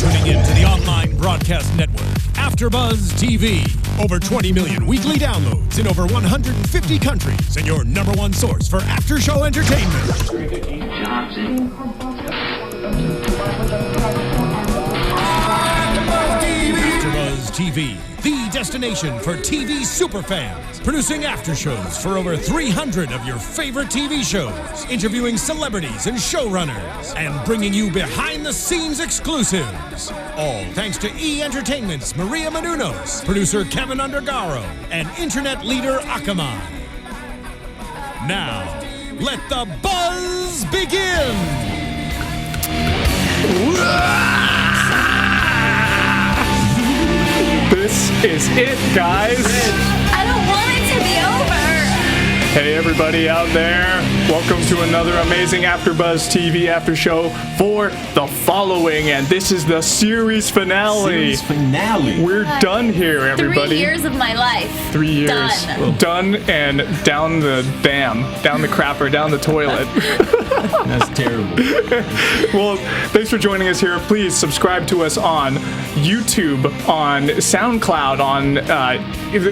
tuning in to the online broadcast network, AFTERBUZZ TV. Over 20 million weekly downloads in over 150 countries, and your number one source for after-show entertainment. AFTERBUZZ TV, the destination for TV superfans. Producing aftershows for over 300 of your favorite TV shows. Interviewing celebrities and showrunners. And bringing you behind-the-scenes exclusives. All thanks to E! Entertainment's Maria Menounos, producer Kevin Undergaro, and internet leader Akamai. Now, let the buzz begin! This is it, guys. I don't want it to be over. Hey, everybody out there. Welcome to another amazing AfterBuzz TV after show for The Following, and this is the series finale. We're done here, everybody. 3 years of my life. 3 years. Done. Done and down the dam, down the crapper, down the toilet. That's terrible. Well, thanks for joining us here. Please subscribe to us on YouTube, on SoundCloud,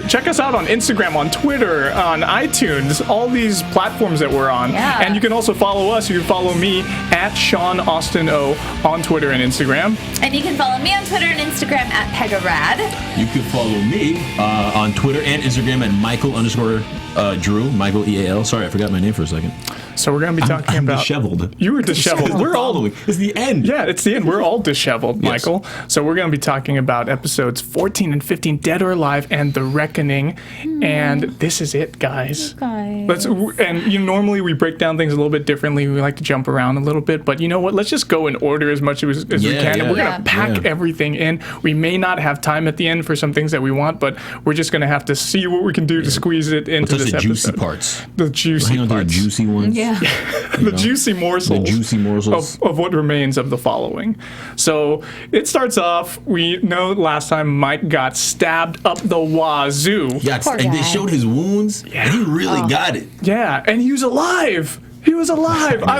check us out on Instagram, on Twitter, on iTunes, all these platforms that we're on. Yeah. And you can also follow us. You can follow me at Sean Austin O on Twitter and Instagram. And you can follow me on Twitter and Instagram at Pegah Rad. You can follow me on Twitter and Instagram at Micheal_Drew, Micheal EAL. Sorry, I forgot my name for a second. So we're going to be talking I'm about... disheveled. You were disheveled. We're all... It's the end. Yeah, it's the end. We're all disheveled, Yes. Michael. So we're going to be talking about episodes 14 and 15, Dead or Alive, and The Reckoning. And this is it, guys. Normally we break down things a little bit differently. We like to jump around a little bit. But you know what? Let's just go in order as much as we can. And we're going to pack everything in. We may not have time at the end for some things that we want, but we're just going to have to see what we can do to squeeze it into this the episode. juicy parts. The juicy Hang on to the parts. juicy ones. Yeah. The juicy morsels. The juicy morsels. Of what remains of The Following. So it starts off, we know last time Mike got stabbed up the wazoo. Yeah, Poor and they guy. showed his wounds, and he really got it. Yeah, and he was alive. He was alive. I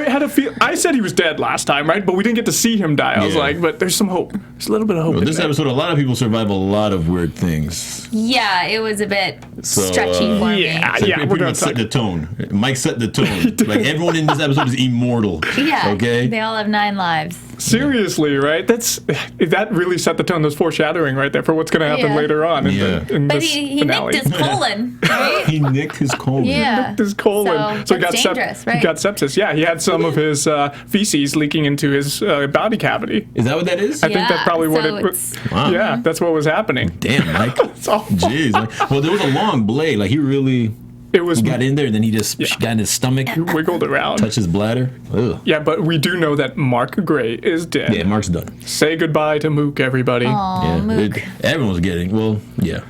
had a feel. I said he was dead last time, right? But we didn't get to see him die. I was like, but there's some hope. There's a little bit of hope. Well, in this there. episode, a lot of people survive a lot of weird things. Yeah, it was a bit So, stretchy for me. yeah. So it we're pretty gonna much set the tone. Mike set the tone. Like, everyone in this episode is immortal. Yeah. Okay? They all have 9 lives. Seriously, right? That really set the tone. There's foreshadowing right there for what's going to happen Yeah. later on in But this he finale. nicked his colon, right? He nicked his colon. Yeah. His colon. So he got that's dangerous, right? He got sepsis. Yeah, he had some of his feces leaking into his body cavity. Is that what that is? I think that's probably what so it was. it's- Wow. Yeah, that's what was happening. Damn, Mike. It's awful. Jeez. Well, there was a long blade. Like, he really It was got in there, and then he just got in his stomach, wiggled around. touched his bladder. Ugh. Yeah, but we do know that Mark Gray is dead. Yeah, Mark's done. Say goodbye to Mook, everybody. Yeah, Mook. everyone's getting. Well, yeah,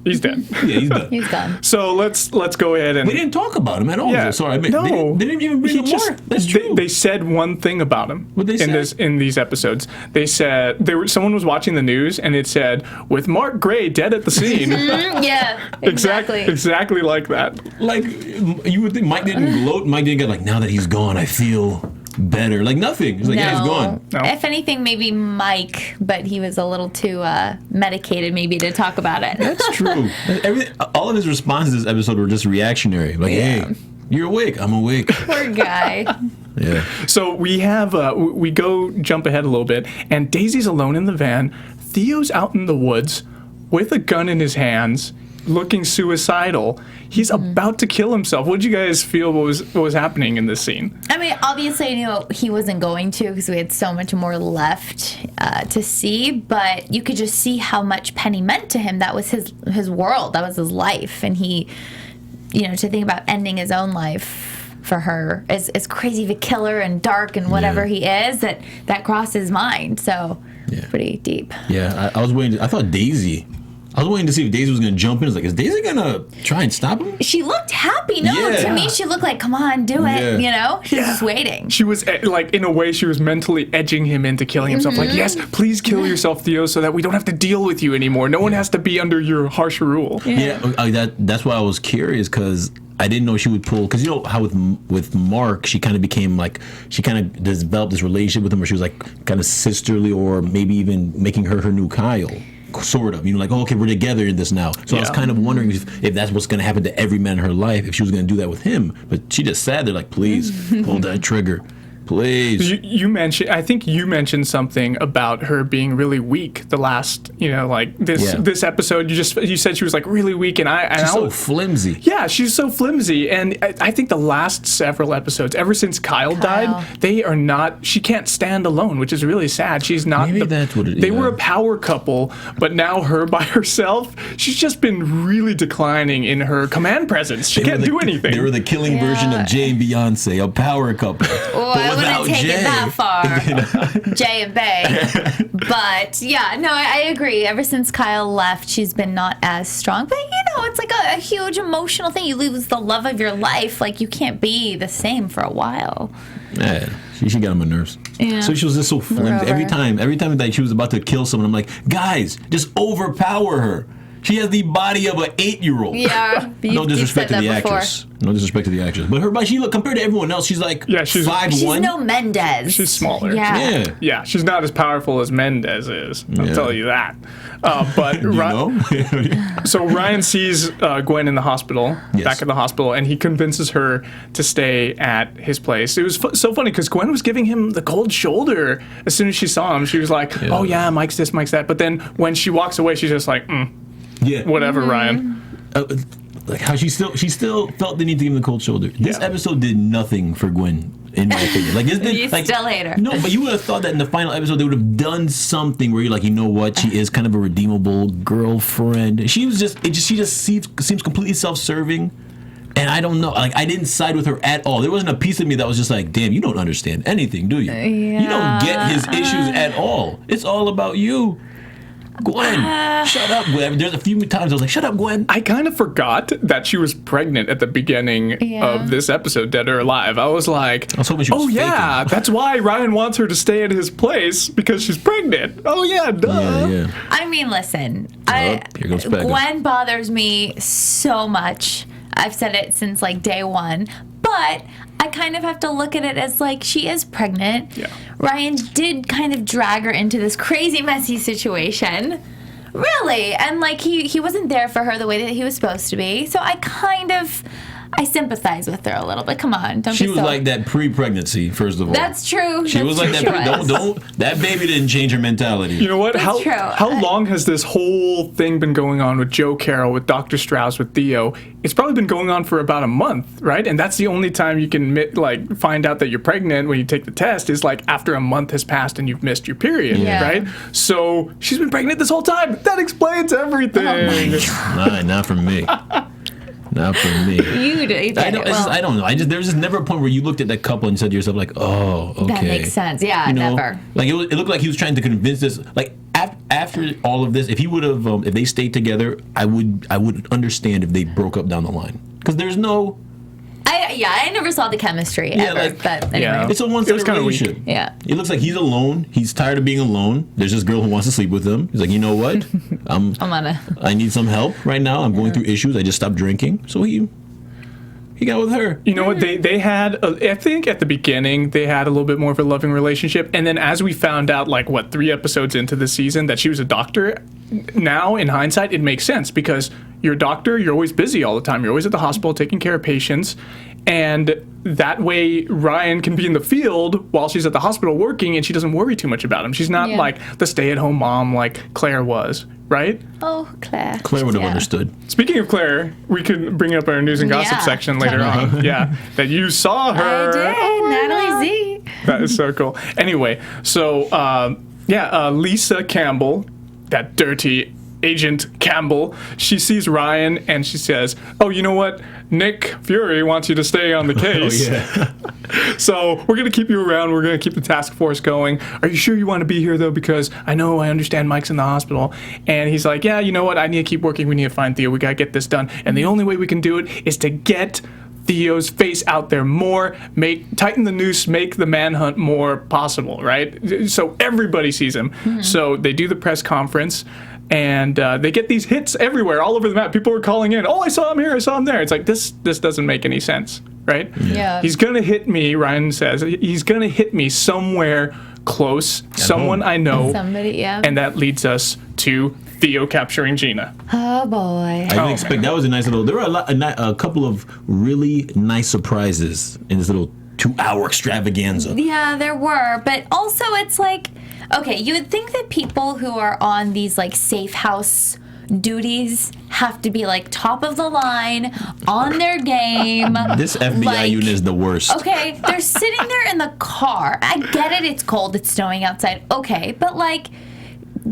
He's dead. yeah, he's done. He's done. So let's go ahead and. We didn't talk about him at all. Yeah. Sorry, I mean, No. they didn't even bring He him just- more. That's true. They said one thing about him. What'd they say? In these episodes? They said someone was watching the news and it said, with Mark Gray dead at the scene. Yeah, exactly. Exactly like that. Like, you would think Mike didn't gloat. Mike didn't get like, now that he's gone, I feel better. Like, nothing. He's like, yeah, he's gone. No. If anything, maybe Mike, but he was a little too medicated maybe to talk about it. That's true. All of his responses this episode were just reactionary. Like, hey, you're awake. I'm awake. Poor guy. Yeah. So we have, we go jump ahead a little bit, and Daisy's alone in the van. Theo's out in the woods with a gun in his hands, looking suicidal. He's about to kill himself. What did you guys feel what was happening in this scene? I mean, obviously I knew he wasn't going to because we had so much more left to see, but you could just see how much Penny meant to him. That was his world. That was his life. And he, to think about ending his own life for her is crazy of a killer and dark and whatever he is, that crossed his mind. So pretty deep. Yeah, I was waiting. I thought Daisy. I was waiting to see if Daisy was going to jump in. I was like, is Daisy going to try and stop him? She looked happy. No, Yeah. to me, she looked like, come on, do it. Yeah. She's just waiting. She was like, in a way, she was mentally edging him into killing himself. Like, yes, please kill yourself, Theo, so that we don't have to deal with you anymore. No one has to be under your harsh rule. Yeah, that's why I was curious, because I didn't know she would pull, because you know how with Mark, she kind of became like, she kind of developed this relationship with him where she was like kind of sisterly, or maybe even making her new Kyle. Sort of, like, oh, okay, we're together in this now. So I was kind of wondering if that's what's going to happen to every man in her life, if she was going to do that with him. But she just sat there like, please, pull that trigger. Please. You mentioned, I think you mentioned something about her being really weak the last, like this episode. You said she was like really weak, and she's so flimsy. Yeah, she's so flimsy, and I think the last several episodes, ever since Kyle died, they are not. She can't stand alone, which is really sad. She's not. Maybe that's what it is. They were a power couple, but now her by herself, she's just been really declining in her command presence. She can't do anything. They were the killing version of Jay and Beyonce, a power couple. I wouldn't take it that far, Jay and Bay. But yeah, no, I agree. Ever since Kyle left, she's been not as strong. But it's like a huge emotional thing. You lose the love of your life. Like, you can't be the same for a while. Yeah, she got on my nerves. Yeah. So she was just so flimsy. Every time that she was about to kill someone, I'm like, guys, just overpower her. She has the body of an 8-year-old. Yeah. No disrespect to the actress. No disrespect to the actress. But her body, compared to everyone else, she's like 5'1". She's no Mendez. She's smaller. Yeah. She's not as powerful as Mendez is. I'll tell you that. But so Ryan sees Gwen in the hospital, back in the hospital, and he convinces her to stay at his place. It was so funny because Gwen was giving him the cold shoulder as soon as she saw him. She was like, oh yeah, Mike's this, Mike's that. But then when she walks away, she's just like, whatever, Ryan. Like how she still felt the need to give him the cold shoulder. This episode did nothing for Gwen, in my opinion. Like, you still hate her. No, but you would have thought that in the final episode they would have done something where you're like, you know what, she is kind of a redeemable girlfriend. She just seems completely self-serving. And I don't know, like, I didn't side with her at all. There wasn't a piece of me that was just like, damn, you don't understand anything, do you? You don't get his issues at all. It's all about you. Gwen, shut up, Gwen. There's a few times I was like, shut up, Gwen. I kind of forgot that she was pregnant at the beginning of this episode, Dead or Alive. I was like, I was hoping she was faking. That's why Ryan wants her to stay at his place, because she's pregnant. Oh, yeah, duh. Yeah. I mean, listen, here goes Pegah. Gwen bothers me so much. I've said it since, like, day one. But I kind of have to look at it as, like, she is pregnant. Yeah. Ryan did kind of drag her into this crazy, messy situation. Really. And, like, he wasn't there for her the way that he was supposed to be. So I sympathize with her a little bit. Come on, don't. She was like that pre-pregnancy, first of all. That's true. She was like that. Don't. That baby didn't change her mentality. You know what? That's true. How long has this whole thing been going on with Joe Carroll, with Dr. Strauss, with Theo? It's probably been going on for about a month, right? And that's the only time you can find out that you're pregnant when you take the test is like after a month has passed and you've missed your period, right? So she's been pregnant this whole time. That explains everything. Oh my God. Not for me. Not for me. You did. I don't know. There was just never a point where you looked at that couple and said to yourself, like, oh, okay. That makes sense. Yeah, never. Like, it looked like he was trying to convince this. Like, after all of this, if he would have, if they stayed together, I would understand if they broke up down the line. Because there's no... I never saw the chemistry ever. But anyway. Yeah. It's a one-sided relationship. Yeah. It looks like he's alone. He's tired of being alone. There's this girl who wants to sleep with him. He's like, you know what? I need some help right now. I'm going through issues. I just stopped drinking. So he got with her. You know what? They had, I think at the beginning, they had a little bit more of a loving relationship. And then as we found out, 3 episodes into the season, that she was a doctor, now in hindsight, it makes sense because you're a doctor, you're always busy all the time. You're always at the hospital taking care of patients. And that way, Ryan can be in the field while she's at the hospital working, and she doesn't worry too much about him. She's not like the stay-at-home mom like Claire was, right? Oh, Claire. Claire would have understood. Speaking of Claire, we could bring up our news and gossip section later on. Yeah, that you saw her. I did. Oh, Natalie Z. That is so cool. Anyway, so Lisa Campbell, that dirty Agent Campbell, she sees Ryan and she says, oh, you know what? Nick Fury wants you to stay on the case. Oh, yeah. So we're going to keep you around. We're going to keep the task force going. Are you sure you want to be here, though? Because I understand Mike's in the hospital. And he's like, yeah, you know what? I need to keep working. We need to find Theo. We got to get this done. And the only way we can do it is to get Theo's face out there more, tighten the noose, make the manhunt more possible, right? So everybody sees him. Mm-hmm. So they do the press conference. And they get these hits everywhere, all over the map. People are calling in, oh, I saw him here, I saw him there. It's like, this doesn't make any sense, right? Yeah. He's going to hit me, Ryan says. He's going to hit me somewhere close, someone I know. Somebody, yeah. And that leads us to Theo capturing Gina. Oh, boy. I didn't expect that was a nice little. There were a couple of really nice surprises in this little 2-hour extravaganza. Yeah, there were. But also, it's like, okay, you would think that people who are on these, like, safe house duties have to be, like, top of the line, on their game. This FBI unit is the worst. Okay, they're sitting there in the car. I get it, it's cold, it's snowing outside. Okay, but, like,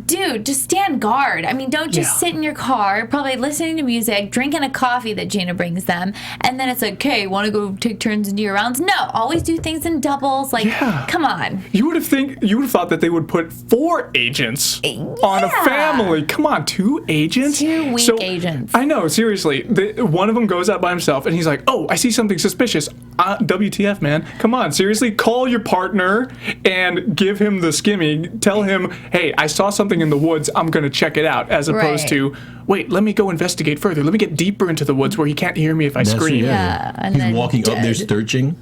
dude, just stand guard. I mean, don't just sit in your car, probably listening to music, drinking a coffee that Gina brings them, and then it's like, okay, want to go take turns and do your rounds? No, always do things in doubles. Like, come on. You would have thought that they would put 4 agents on a family. Come on, 2 agents? 2 weak agents. I know, seriously. One of them goes out by himself, and he's like, oh, I see something suspicious. WTF, man. Come on, seriously, call your partner and give him the skimmy. Tell him, hey, I saw something in the woods, I'm going to check it out, as opposed to, wait, let me go investigate further. Let me get deeper into the woods where he can't hear me if I scream. And He's then walking up there searching.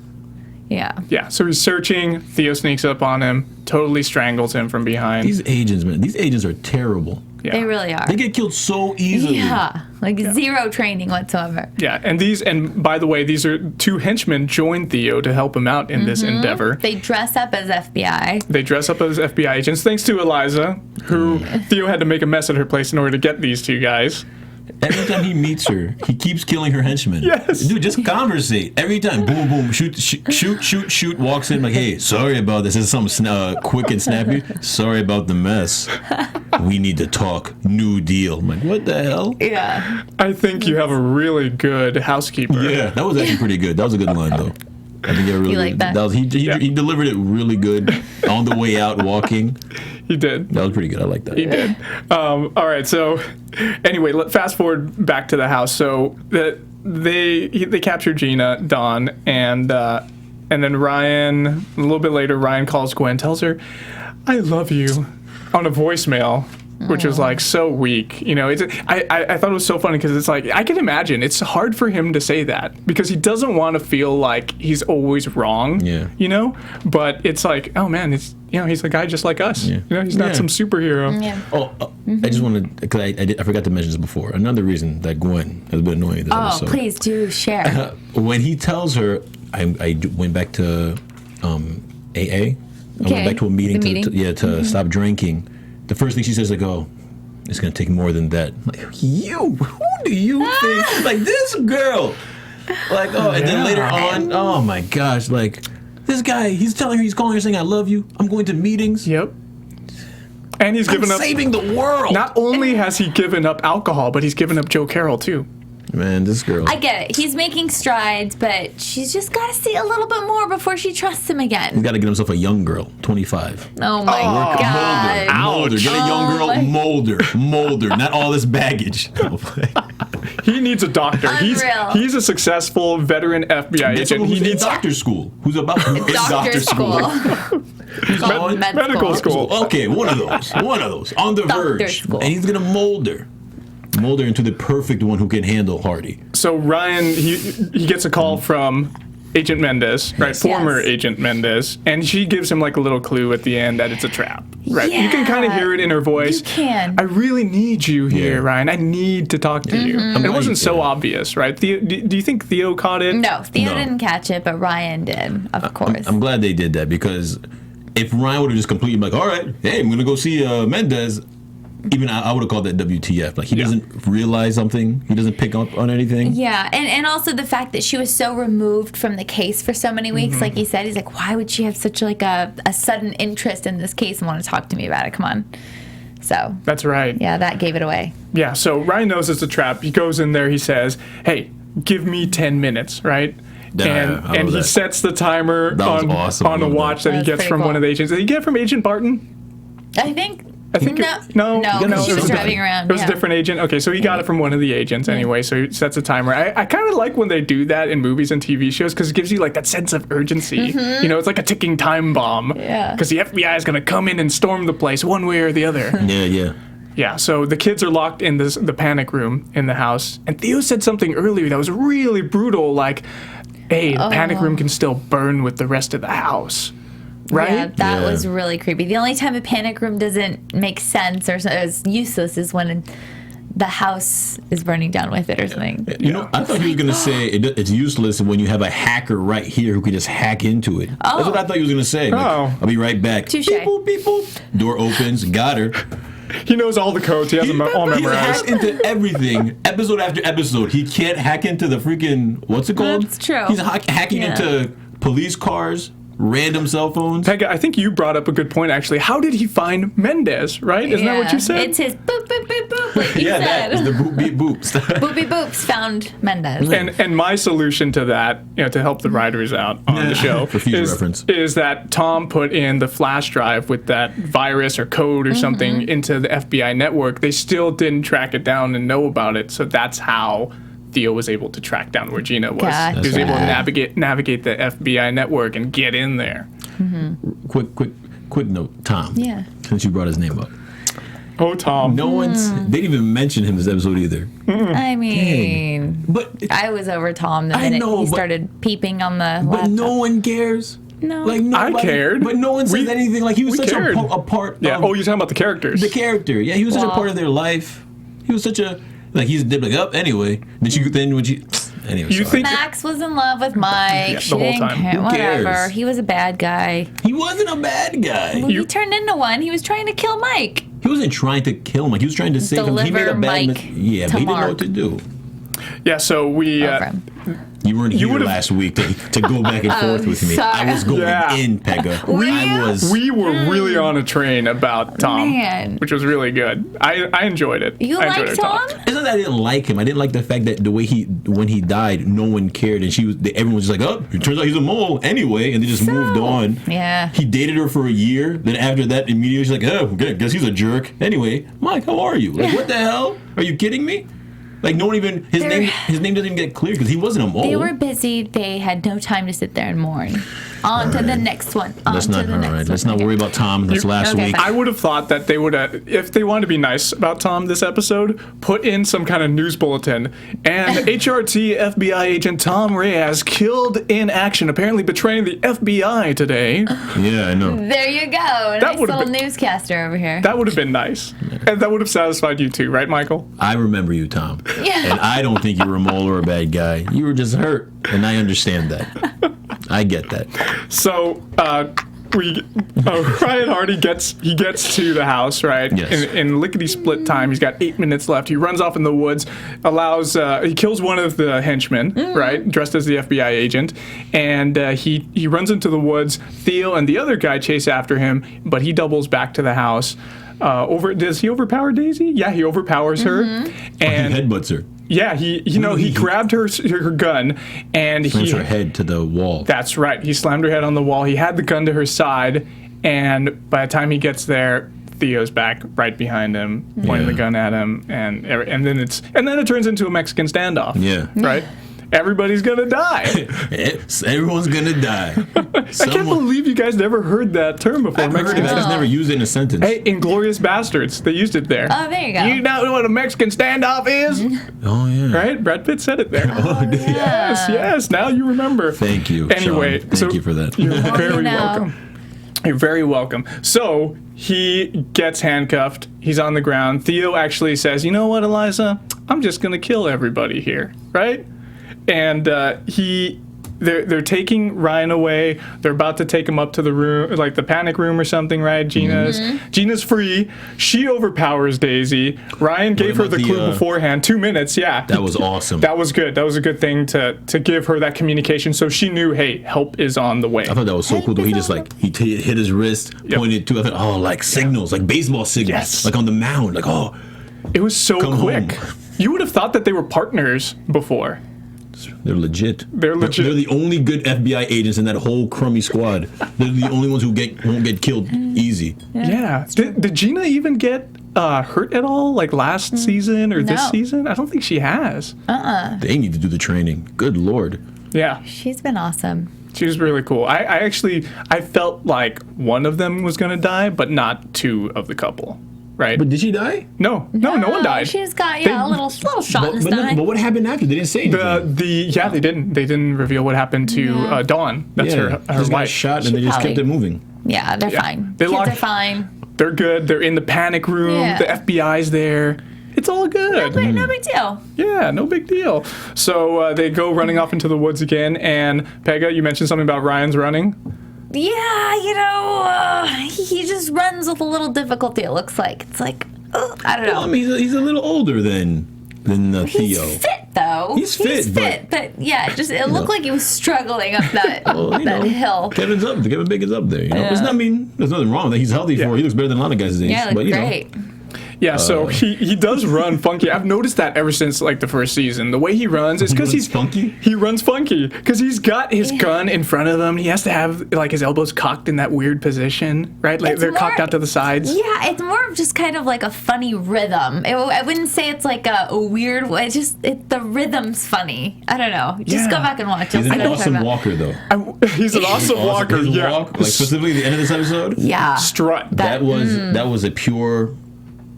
Yeah. Yeah, so he's searching. Theo sneaks up on him, totally strangles him from behind. These agents, man, these agents are terrible. Yeah. They really are. They get killed so easily. Yeah, like zero training whatsoever. Yeah, and by the way, these are 2 henchmen joined Theo to help him out in this endeavor. They dress up as FBI. They dress up as FBI agents, thanks to Eliza, who Theo had to make a mess at her place in order to get these 2 guys. Every time he meets her, he keeps killing her henchmen. Yes. Dude, just conversate. Every time, boom, boom, shoot, walks in like, hey, sorry about this. This is something quick and snappy. Sorry about the mess. We need to talk. New deal. I'm like, what the hell? Yeah. I think you have a really good housekeeper. Yeah, that was actually pretty good. That was a good line, though. I think really You like that? He delivered it really good on the way out walking. He did. That was pretty good. I like that. He did. All right. So, anyway, fast forward back to the house. So they capture Gina, Dawn, and then Ryan. A little bit later, Ryan calls Gwen, tells her, "I love you," on a voicemail. Which is like so weak, you know. I thought it was so funny because it's like I can imagine it's hard for him to say that because he doesn't want to feel like he's always wrong. Yeah. You know, but it's like, oh man, it's he's a guy just like us. Yeah. You know, he's not some superhero. Yeah. I just wanted because I forgot to mention this before. Another reason that Gwen has been annoying this episode. Oh, please do share. When he tells her, I went back to AA. I went back to a meeting to stop drinking. The first thing she says, like, oh, it's going to take more than that. I'm like, who do you think? Like, this girl. Like, oh, and then later on, oh my gosh, like, this guy, he's telling her, he's calling her saying, I love you. I'm going to meetings. Yep. And he's given up. Saving the world. Not only has he given up alcohol, but he's given up Joe Carroll, too. Man, this girl. I get it. He's making strides, but she's just got to see a little bit more before she trusts him He's again. got to get himself a young girl, 25. Oh my God. Molder. Get a young girl, Molder. Not all this baggage. He needs a doctor. Unreal. He's a successful veteran FBI Get agent. someone He who's in needs doctor school. Who's about in Doctor school. He's on medical school. Okay, one of those. On the Doctor verge. school. And he's going to mold her into the perfect one who can handle Hardy. So Ryan, he gets a call from Agent Mendez, right? Yes. Former Agent Mendez, and she gives him like a little clue at the end that it's a trap, right? You can kind of hear it in her voice. You can. I really need you here, Ryan. I need to talk to you. And it wasn't so obvious, right? Do you think Theo caught it? No, Theo didn't catch it, but Ryan did, of course. I'm glad they did that because if Ryan would have just completely been like, all right, hey, I'm going to go see Mendez, even I would have called that WTF. Like, he doesn't realize something. He doesn't pick up on anything. Yeah, and also the fact that she was so removed from the case for so many weeks. Like he said, he's like, why would she have such like a sudden interest in this case and want to talk to me about it? Come on. So. That's right. Yeah, that gave it away. Yeah, so Ryan knows it's a trap. He goes in there. He says, hey, give me 10 minutes, right? And he sets the timer on a watch that he gets from one of the agents. Did he get it from Agent Barton? I think no, she was driving around. It was a different agent. Okay, so he got it from one of the agents anyway, so he sets a timer. I kind of like when they do that in movies and TV shows because it gives you like that sense of urgency. You know, it's like a ticking time bomb. Yeah. Because the FBI is going to come in and storm the place one way or the other. Yeah. Yeah, so the kids are locked in the panic room in the house, and Theo said something earlier that was really brutal, like, hey, the panic room can still burn with the rest of the house, right? Yeah, that was really creepy. The only time a panic room doesn't make sense or is useless is when the house is burning down with it or something. You know, I thought he was going to say it's useless when you have a hacker right here who could just hack into it. That's what I thought he was going to say. Like, I'll be right back. Touche. Beep, boop, beep, boop. Door opens. Got her. He knows all the codes. He has them all He's memorized. hacked into everything, episode after episode. He can't hack into the freaking, what's it called? That's true. He's hacking into police cars, random cell phones. Pegah, I think you brought up a good point, actually. How did he find Mendez, right? Isn't that what you said? It's his boop, boop, boop, boop, like you Yeah, said. that is the boop, beep, boops. Boopy Boops found Mendez. And my solution to that, to help the writers out on the show, For future reference. is that Tom put in the flash drive with that virus or code or something into the FBI network. They still didn't track it down and know about it, so that's how Theo was able to track down where Gina was. Gotcha. He was able to navigate the FBI network and get in there. Quick note, Tom. Yeah. Since you brought his name up. Oh, Tom. No one's, they didn't even mention him this episode either. I mean, But I was over Tom the I minute know, he but- started peeping on the But laptop. no one cares. No. Like nobody, I cared. But no one says anything. Like he was we such cared. a part Yeah. of Oh, you're talking about the characters. the character. Yeah, he was such a Wow. part of their life. He was such a he's like up anyway. Then when she anyway. You sorry. think Max was in love with Mike. the She whole didn't time. care. Who Whatever. cares? He was a bad guy. He wasn't a bad guy. Well, he turned into one. He was trying to kill Mike. He wasn't trying to kill him. Like he was trying to save him. He made a Deliver bad Mike yeah, to but he didn't know Mark. what to do. Yeah, so we Over. You weren't here would've- last week to go back and forth with me. sorry. I was going Yeah. in, Pegah. Were you? I was. we were really on a train about Tom, Man. which was really good. I enjoyed it. You I enjoyed like our Tom? talk. It's not that I didn't like him. I didn't like the fact that the way when he died, no one cared, and everyone was just like, "Oh, it turns out he's a mole anyway," and they just moved on. Yeah. He dated her for a year. Then after that, immediately she's like, "Oh, guess he's a jerk." Anyway, Mike, how are you? Like, what the hell? Are you kidding me? Like, no one even his name doesn't even get clear because he wasn't a mole. They were busy. They had no time to sit there and mourn. On to the next one. Let's not. All right. Let's not worry about Tom. That's last okay, week. fine. I would have thought that they would have, if they wanted to be nice about Tom this episode, put in some kind of news bulletin. And HRT FBI agent Tom Reyes killed in action, apparently betraying the FBI today. Yeah, I know. There you go. Nice would've little been- newscaster over here. That would have been nice. And that would have satisfied you too, right, Michael? I remember you, Tom. Yeah. And I don't think you were a mole or a bad guy. You were just hurt, and I understand that. I get that. So, Ryan Hardy gets to the house, right? Yes. In lickety split time, he's got 8 minutes left. He runs off in the woods, he kills one of the henchmen, right, dressed as the FBI agent, and he runs into the woods. Theo and the other guy chase after him, but he doubles back to the house. Does he overpower Daisy? Yeah, he overpowers her, and He headbutts her. yeah, he grabbed her gun and Slams her head to the wall. That's right. He slammed her head on the wall. He had the gun to her side, and by the time he gets there, Theo's back right behind him, pointing the gun at him, and then it turns into a Mexican standoff. Yeah. Right. Everybody's gonna die. Everyone's gonna die. I can't believe you guys never heard that term before. I've heard it, Mexican but I just never used it in a sentence. Hey, Inglorious Bastards. They used it there. Oh, there you go. You know what a Mexican standoff is? Oh, yeah. Right? Brad Pitt said it there. Oh, Yes. Now you remember. Thank you. Anyway, Sean. Thank you for that. You're very know. welcome. You're very welcome. So he gets handcuffed. He's on the ground. Theo actually says, "You know what, Eliza? I'm just gonna kill everybody here, right?" And they're taking Ryan away. They're about to take him up to the room, like the panic room or something, right? Gina's free. She overpowers Daisy. Ryan gave her about the the, clue beforehand. 2 minutes, yeah. That was awesome. That was good. That was a good thing to give her that communication, so she knew, hey, help is on the way. I thought that was so cool. Though he just hit his wrist, pointed to. I thought, oh, like signals, like baseball signals, Yes. like on the mound, like oh, It was so Come quick. home. You would have thought that they were partners before. they're legit. They're legit. They're the only good FBI agents in that whole crummy squad. They're the only ones who won't get killed easy. Yeah. Did Gina even get hurt at all, like last season or this No. season? I don't think she has. They need to do the training. Good Lord. Yeah. She's been awesome. She was really cool. I felt like one of them was going to die, but not two of the couple. right? But did she die? No one died. She just got a little shot in the stomach. But what happened after? They didn't say anything. They didn't reveal what happened to Dawn. That's her just got wife. shot and they just kept it moving. Yeah, they're fine. Kids are fine. They're good. They're in the panic room. Yeah. The FBI's there. It's all good. No big deal. Yeah, no big deal. So they go running off into the woods again. And Pegah, you mentioned something about Ryan's running. Yeah, he just runs with a little difficulty. It looks like I don't know. Well, I mean, he's a little older than Theo. He's fit though. He's fit, but yeah, it looked like he was struggling up that hill. Kevin Big is up there. You know, there's nothing wrong with that. He's healthy for. He looks better than a lot of guys his age. Yeah, but great. Yeah, so he does run funky. I've noticed that ever since like the first season. The way he runs is because he's funky. He runs funky because he's got his gun in front of him. He has to have like his elbows cocked in that weird position, right? Like they're cocked out to the sides. Yeah, it's more of just kind of like a funny rhythm. I wouldn't say it's like a weird way. The rhythm's funny. I don't know. Just go back and watch it. He's an awesome walker, though. He's an awesome walker. His Yeah, walk, like specifically the end of this episode. Yeah, strut. That was a pure.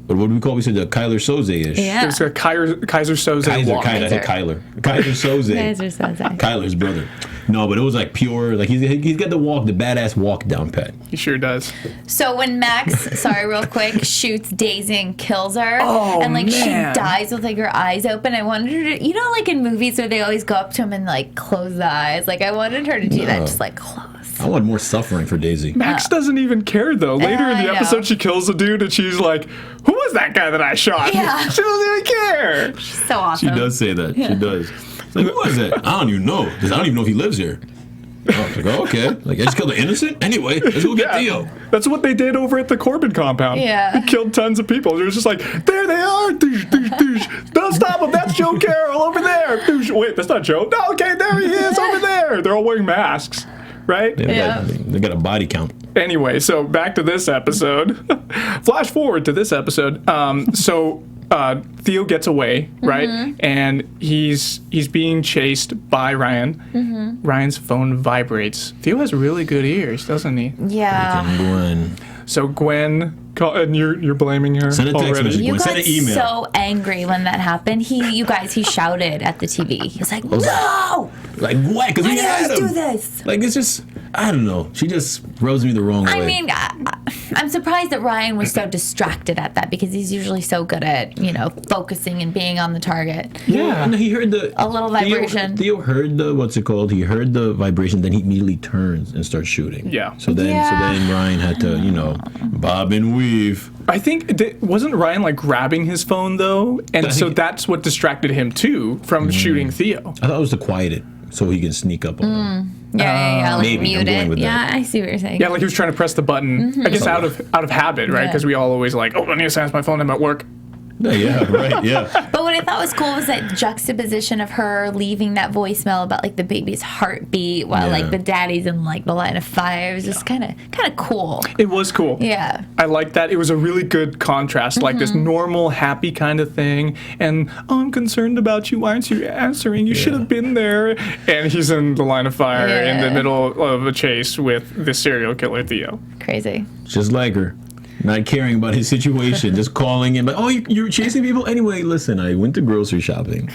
What do we call? We said the Kyler Soze-ish. Yeah. It's a Kaiser Soze walk. Kyler Soze. Kaiser Soze. Kyler's brother. No, but it was like pure. Like he's got the badass walk down pat. He sure does. So when Max, real quick, shoots Daisy and kills her, and man. she dies with like her eyes open, I wanted her to, like in movies where they always go up to him and like close the eyes. Like I wanted her to do that, just like close. I want more suffering for Daisy. Max doesn't even care though. Later in the episode, she kills a dude and she's like, "Who was that guy that I shot?" Yeah. She doesn't even care. She's so awesome. She does say that. She does. It's like, who was that? I don't even know. 'Cause I don't even know if he lives here. I was like, oh, okay. Like, I just killed an innocent? Anyway, let's go get Theo. That's what they did over at the Corbin compound. Yeah. They killed tons of people. It was just like, there they are. Doosh, doosh, doosh. Don't stop them. That's Joe Carroll over there. Doosh. Wait, that's not Joe. No, okay, there he is over there. They're all wearing masks, right? They got a body count. Anyway, so back to this episode. Flash forward to this episode. Theo gets away, right? And he's being chased by Ryan. Ryan's phone vibrates. Theo has really good ears, doesn't he? Yeah. Gwen. So Gwen, and you're blaming her Send a text already. message. You Send got an email. so angry when that happened. He shouted at the TV. He was like, "No! Like, what? Because Why we do you had guys him. do this?" Like, it's just, I don't know. She just rubs me the wrong way. I mean, I'm surprised that Ryan was so distracted at that because he's usually so good at, focusing and being on the target. Yeah. And he heard A little vibration. Theo heard the, what's it called? He heard the vibration, then he immediately turns and starts shooting. Yeah. So then Ryan had to, bob and weave. I think, wasn't Ryan like grabbing his phone though? And so that's what distracted him too from shooting Theo. I thought it was to quiet it so he can sneak up on him. Yeah, like maybe. mute I'm going it. with Yeah, that. I see what you're saying. Yeah, like he was trying to press the button, I guess out of habit, right? Yeah. Because we all always like, I need to silence my phone, I'm at work. Yeah, right, yeah. But what I thought was cool was that juxtaposition of her leaving that voicemail about like the baby's heartbeat while like the daddy's in like the line of fire. It was just kind of cool. It was cool. Yeah. I like that. It was a really good contrast, like this normal, happy kind of thing. And, I'm concerned about you. Why aren't you answering? You should have been there. And he's in the line of fire in the middle of a chase with the serial killer Theo. Crazy. Just like her. Not caring about his situation, just calling him like, "Oh, you're chasing people?" Anyway, listen, I went to grocery shopping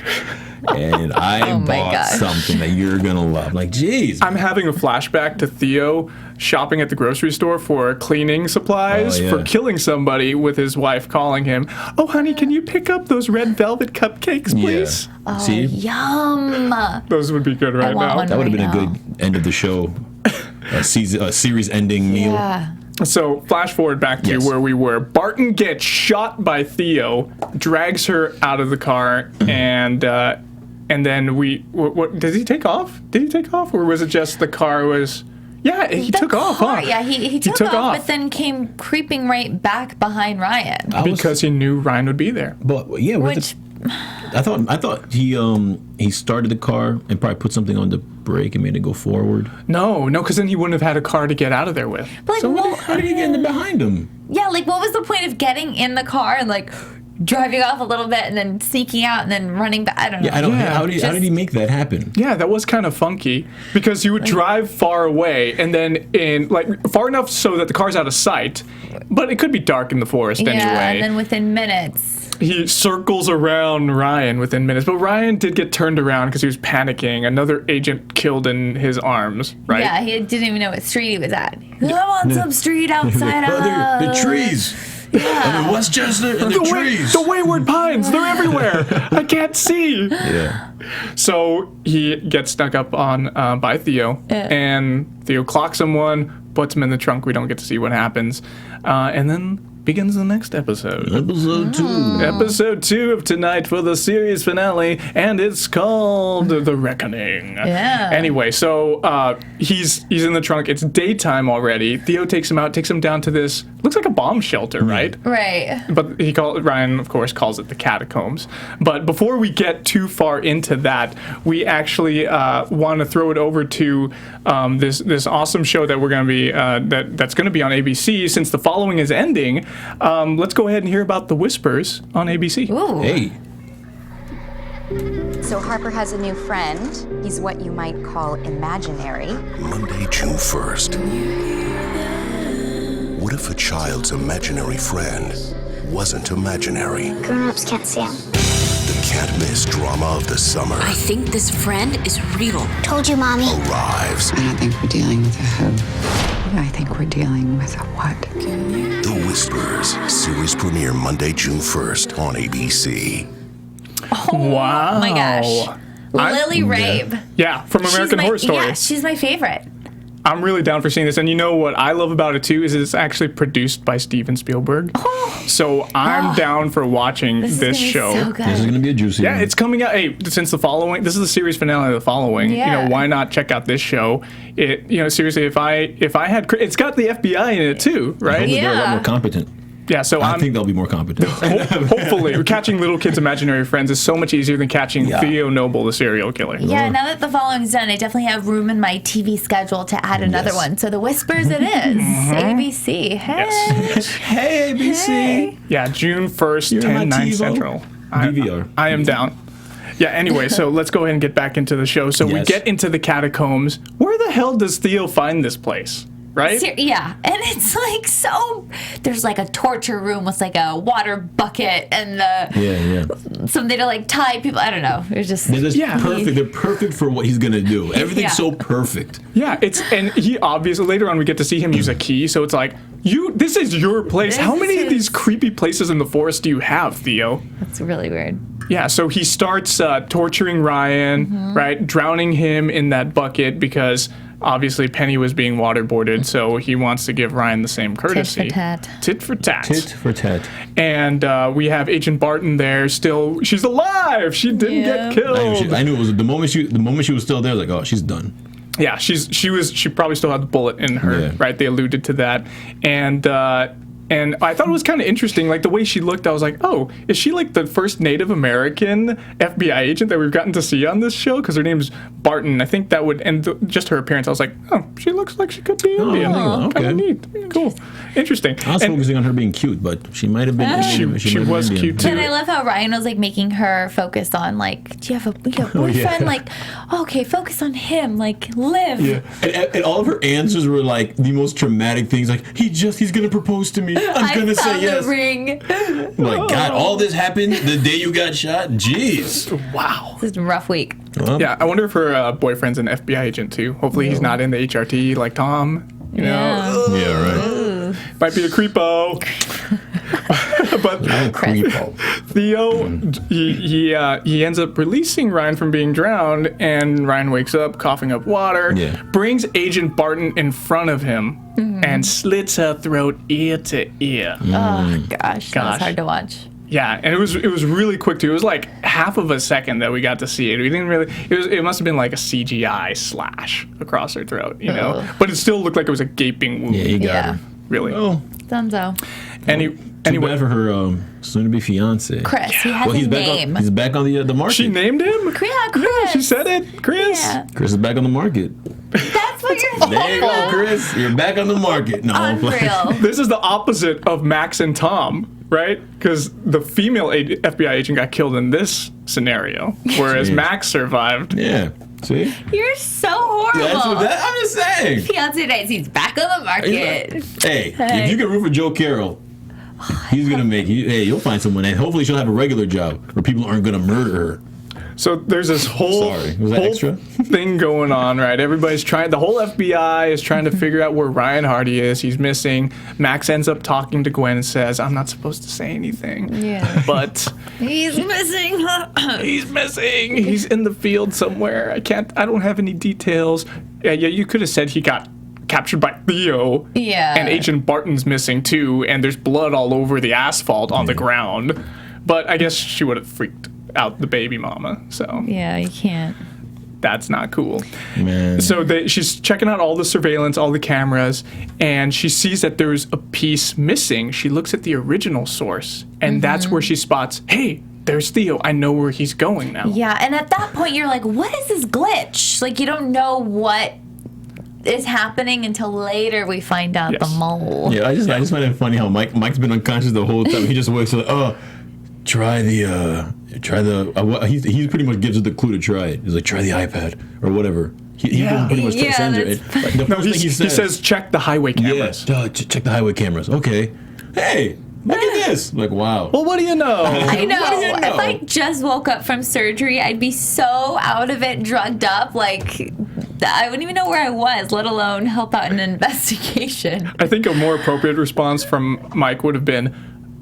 and I bought something that you're gonna love. Like, jeez. I'm having a flashback to Theo shopping at the grocery store for cleaning supplies for killing somebody with his wife calling him, "Oh, honey, can you pick up those red velvet cupcakes, please?" Oh, See? Yum. Those would be good right now. That would have been a good end of the show. A series ending meal. Yeah. So, flash forward back to where we were. Barton gets shot by Theo, drags her out of the car, and then what did he take off? Did he take off, or was it just the car was? Yeah, he took off, huh? Yeah, he took off, but then came creeping right back behind Ryan. Because he knew Ryan would be there. But yeah, I thought he started the car and probably put something on the brake and made it go forward. No, because then he wouldn't have had a car to get out of there with. But So how did he get in behind him? Yeah, like what was the point of getting in the car and like driving off a little bit and then sneaking out and then running back. I don't know. Yeah, how did he make that happen? Yeah, that was kind of funky because he would drive far away and then far enough so that the car's out of sight, but it could be dark in the forest anyway. Yeah, and then within minutes. He circles around Ryan within minutes, but Ryan did get turned around because he was panicking. Another agent killed in his arms, right? Yeah, he didn't even know what street he was at. I'm on some street outside of... The trees. I'm in Westchester and the trees. The Wayward Pines, they're everywhere. I can't see. Yeah. So he gets snuck up on by Theo, and Theo clocks someone, puts him in the trunk. We don't get to see what happens. And then begins the next episode. Episode 2. Episode 2 of tonight for the series finale, and it's called The Reckoning. Yeah. Anyway, so he's in the trunk. It's daytime already. Theo takes him out, takes him down to this, looks like a bomb shelter, right? Right. But Ryan, of course, calls it the catacombs. But before we get too far into that, we actually want to throw it over to this awesome show that we're going to be that's going to be on ABC since the following is ending. Let's go ahead and hear about The Whispers on ABC. Ooh. Hey. So Harper has a new friend. He's what you might call imaginary. Monday, June 1st. What if a child's imaginary friend wasn't imaginary? Grown-ups can't see him. The can't-miss drama of the summer I think this friend is real. Told you, Mommy. arrives. I don't think we're dealing with a who. I think we're dealing with a what. The Whispers, series premiere Monday, June 1st on ABC. Wow. Oh my gosh. Lily Rabe. Yeah, from American Horror Story. Yeah, she's my favorite. I'm really down for seeing this. And you know what I love about it, too, is it's actually produced by Steven Spielberg. So I'm down for watching this show. So good. This is going to be a juicy one. Yeah, it's coming out. Hey, since the following, this is the series finale of the following. Yeah. You know, why not check out this show? Seriously, if I had, it's got the FBI in it too, right? Hopefully they're a lot Yeah. more competent. Yeah. So I think they'll be more competent. hopefully, catching little kids' imaginary friends is so much easier than catching Theo Noble, the serial killer. Yeah, now that the following's done, I definitely have room in my TV schedule to add another one. So The Whispers it is. ABC. Hey. Hey, ABC. Hey. Yeah, June 1st, You're 10, my 9 TiVo. Central. DVR. I am down. Yeah, anyway, so let's go ahead and get back into the show. So we Yes. get into the catacombs. Where the hell does Theo find this place? Right? Yeah, and it's like so. There's like a torture room with like a water bucket and something to like tie people. I don't know. It's just They're just perfect. They're perfect for what he's gonna do. Everything's Yeah. so perfect. Yeah, and he obviously later on we get to see him use a key, so it's like this is your place. How many of these creepy places in the forest do you have, Theo? That's really weird. Yeah, so he starts torturing Ryan, right, drowning him in that bucket because obviously Penny was being waterboarded, so he wants to give Ryan the same courtesy. Tit for tat. Tit for tat. Tit for tat. And we have Agent Barton there still. She's alive. She didn't get killed. I knew it was the moment she was still there. Like, oh, she's done. Yeah, she probably still had the bullet in her, right? They alluded to that. And I thought it was kind of interesting, like the way she looked. I was like, oh, is she like the first Native American FBI agent that we've gotten to see on this show? Because her name's Barton. I think that would, and just her appearance, I was like, oh, she looks like she could be Indian. okay. Kind of neat. Cool. Interesting. I was focusing on her being cute, but she might have been. She was cute too. And I love how Ryan was like making her focus on like, do you have a boyfriend? Like, okay, focus on him. Like, live. Yeah, and all of her answers were like the most traumatic things. Like, he's gonna propose to me. I'm gonna say yes. The ring. My God, all this happened the day you got shot. Jeez. Wow. This is a rough week. Well, Yeah, I wonder if her boyfriend's an FBI agent too. Hopefully he's not in the HRT like Tom. You know, yeah, right. might be a creepo. But Theo, he ends up releasing Ryan from being drowned, and Ryan wakes up coughing up water. Yeah. Brings Agent Barton in front of him and slits her throat ear to ear. Oh gosh, that was hard to watch. Yeah, and it was really quick too. It was like half of a second that we got to see it. We didn't really. It must have been like a CGI slash across her throat, you know. But it still looked like it was a gaping wound. Yeah, you got her. Really. Oh, Dunzo. Anyway, bad for her soon-to-be fiance. Chris, he has a he's name. He's back on the market. she named him. Yeah, Chris. Yeah, she said it, Chris. Yeah. Chris is back on the market. That's what you're There you go, Chris. You're back on the market. No, Unreal. This is the opposite of Max and Tom, right? Because the female FBI agent got killed in this scenario, whereas Max survived. Yeah. See? You're so horrible. I'm just saying. Fiancé Nights, he's back on the market. Hey, if you can root for Joe Carroll, he's gonna make you. Hey, you'll find someone, and hopefully she'll have a regular job where people aren't gonna murder her. So there's this whole thing going on, right? Everybody's trying. The whole FBI is trying to figure out where Ryan Hardy is. He's missing. Max ends up talking to Gwen and says, "I'm not supposed to say anything." Yeah. But he's missing. He's missing. He's in the field somewhere. I don't have any details. Yeah, you could have said he got captured by Theo. Yeah. And Agent Barton's missing too, and there's blood all over the asphalt on the ground. But I guess she would have freaked out the baby mama. So yeah, you can't. That's not cool. Man. So she's checking out all the surveillance, all the cameras, and she sees that there's a piece missing. She looks at the original source, and that's where she spots, hey, there's Theo. I know where he's going now. Yeah, and at that point you're like, what is this glitch? Like, you don't know what is happening until later we find out the mole. Yeah, I just find it funny how Mike's been unconscious the whole time. He just wakes up, try the he pretty much gives it the clue to try it. He's like, try the iPad or whatever. He pretty much sends it. The first thing he says, check the highway cameras. Yeah, check the highway cameras. Okay. Hey, look at this. Like, wow. Well, what do you know? I know. If I just woke up from surgery, I'd be so out of it, drugged up, like I wouldn't even know where I was, let alone help out in an investigation. I think a more appropriate response from Mike would have been,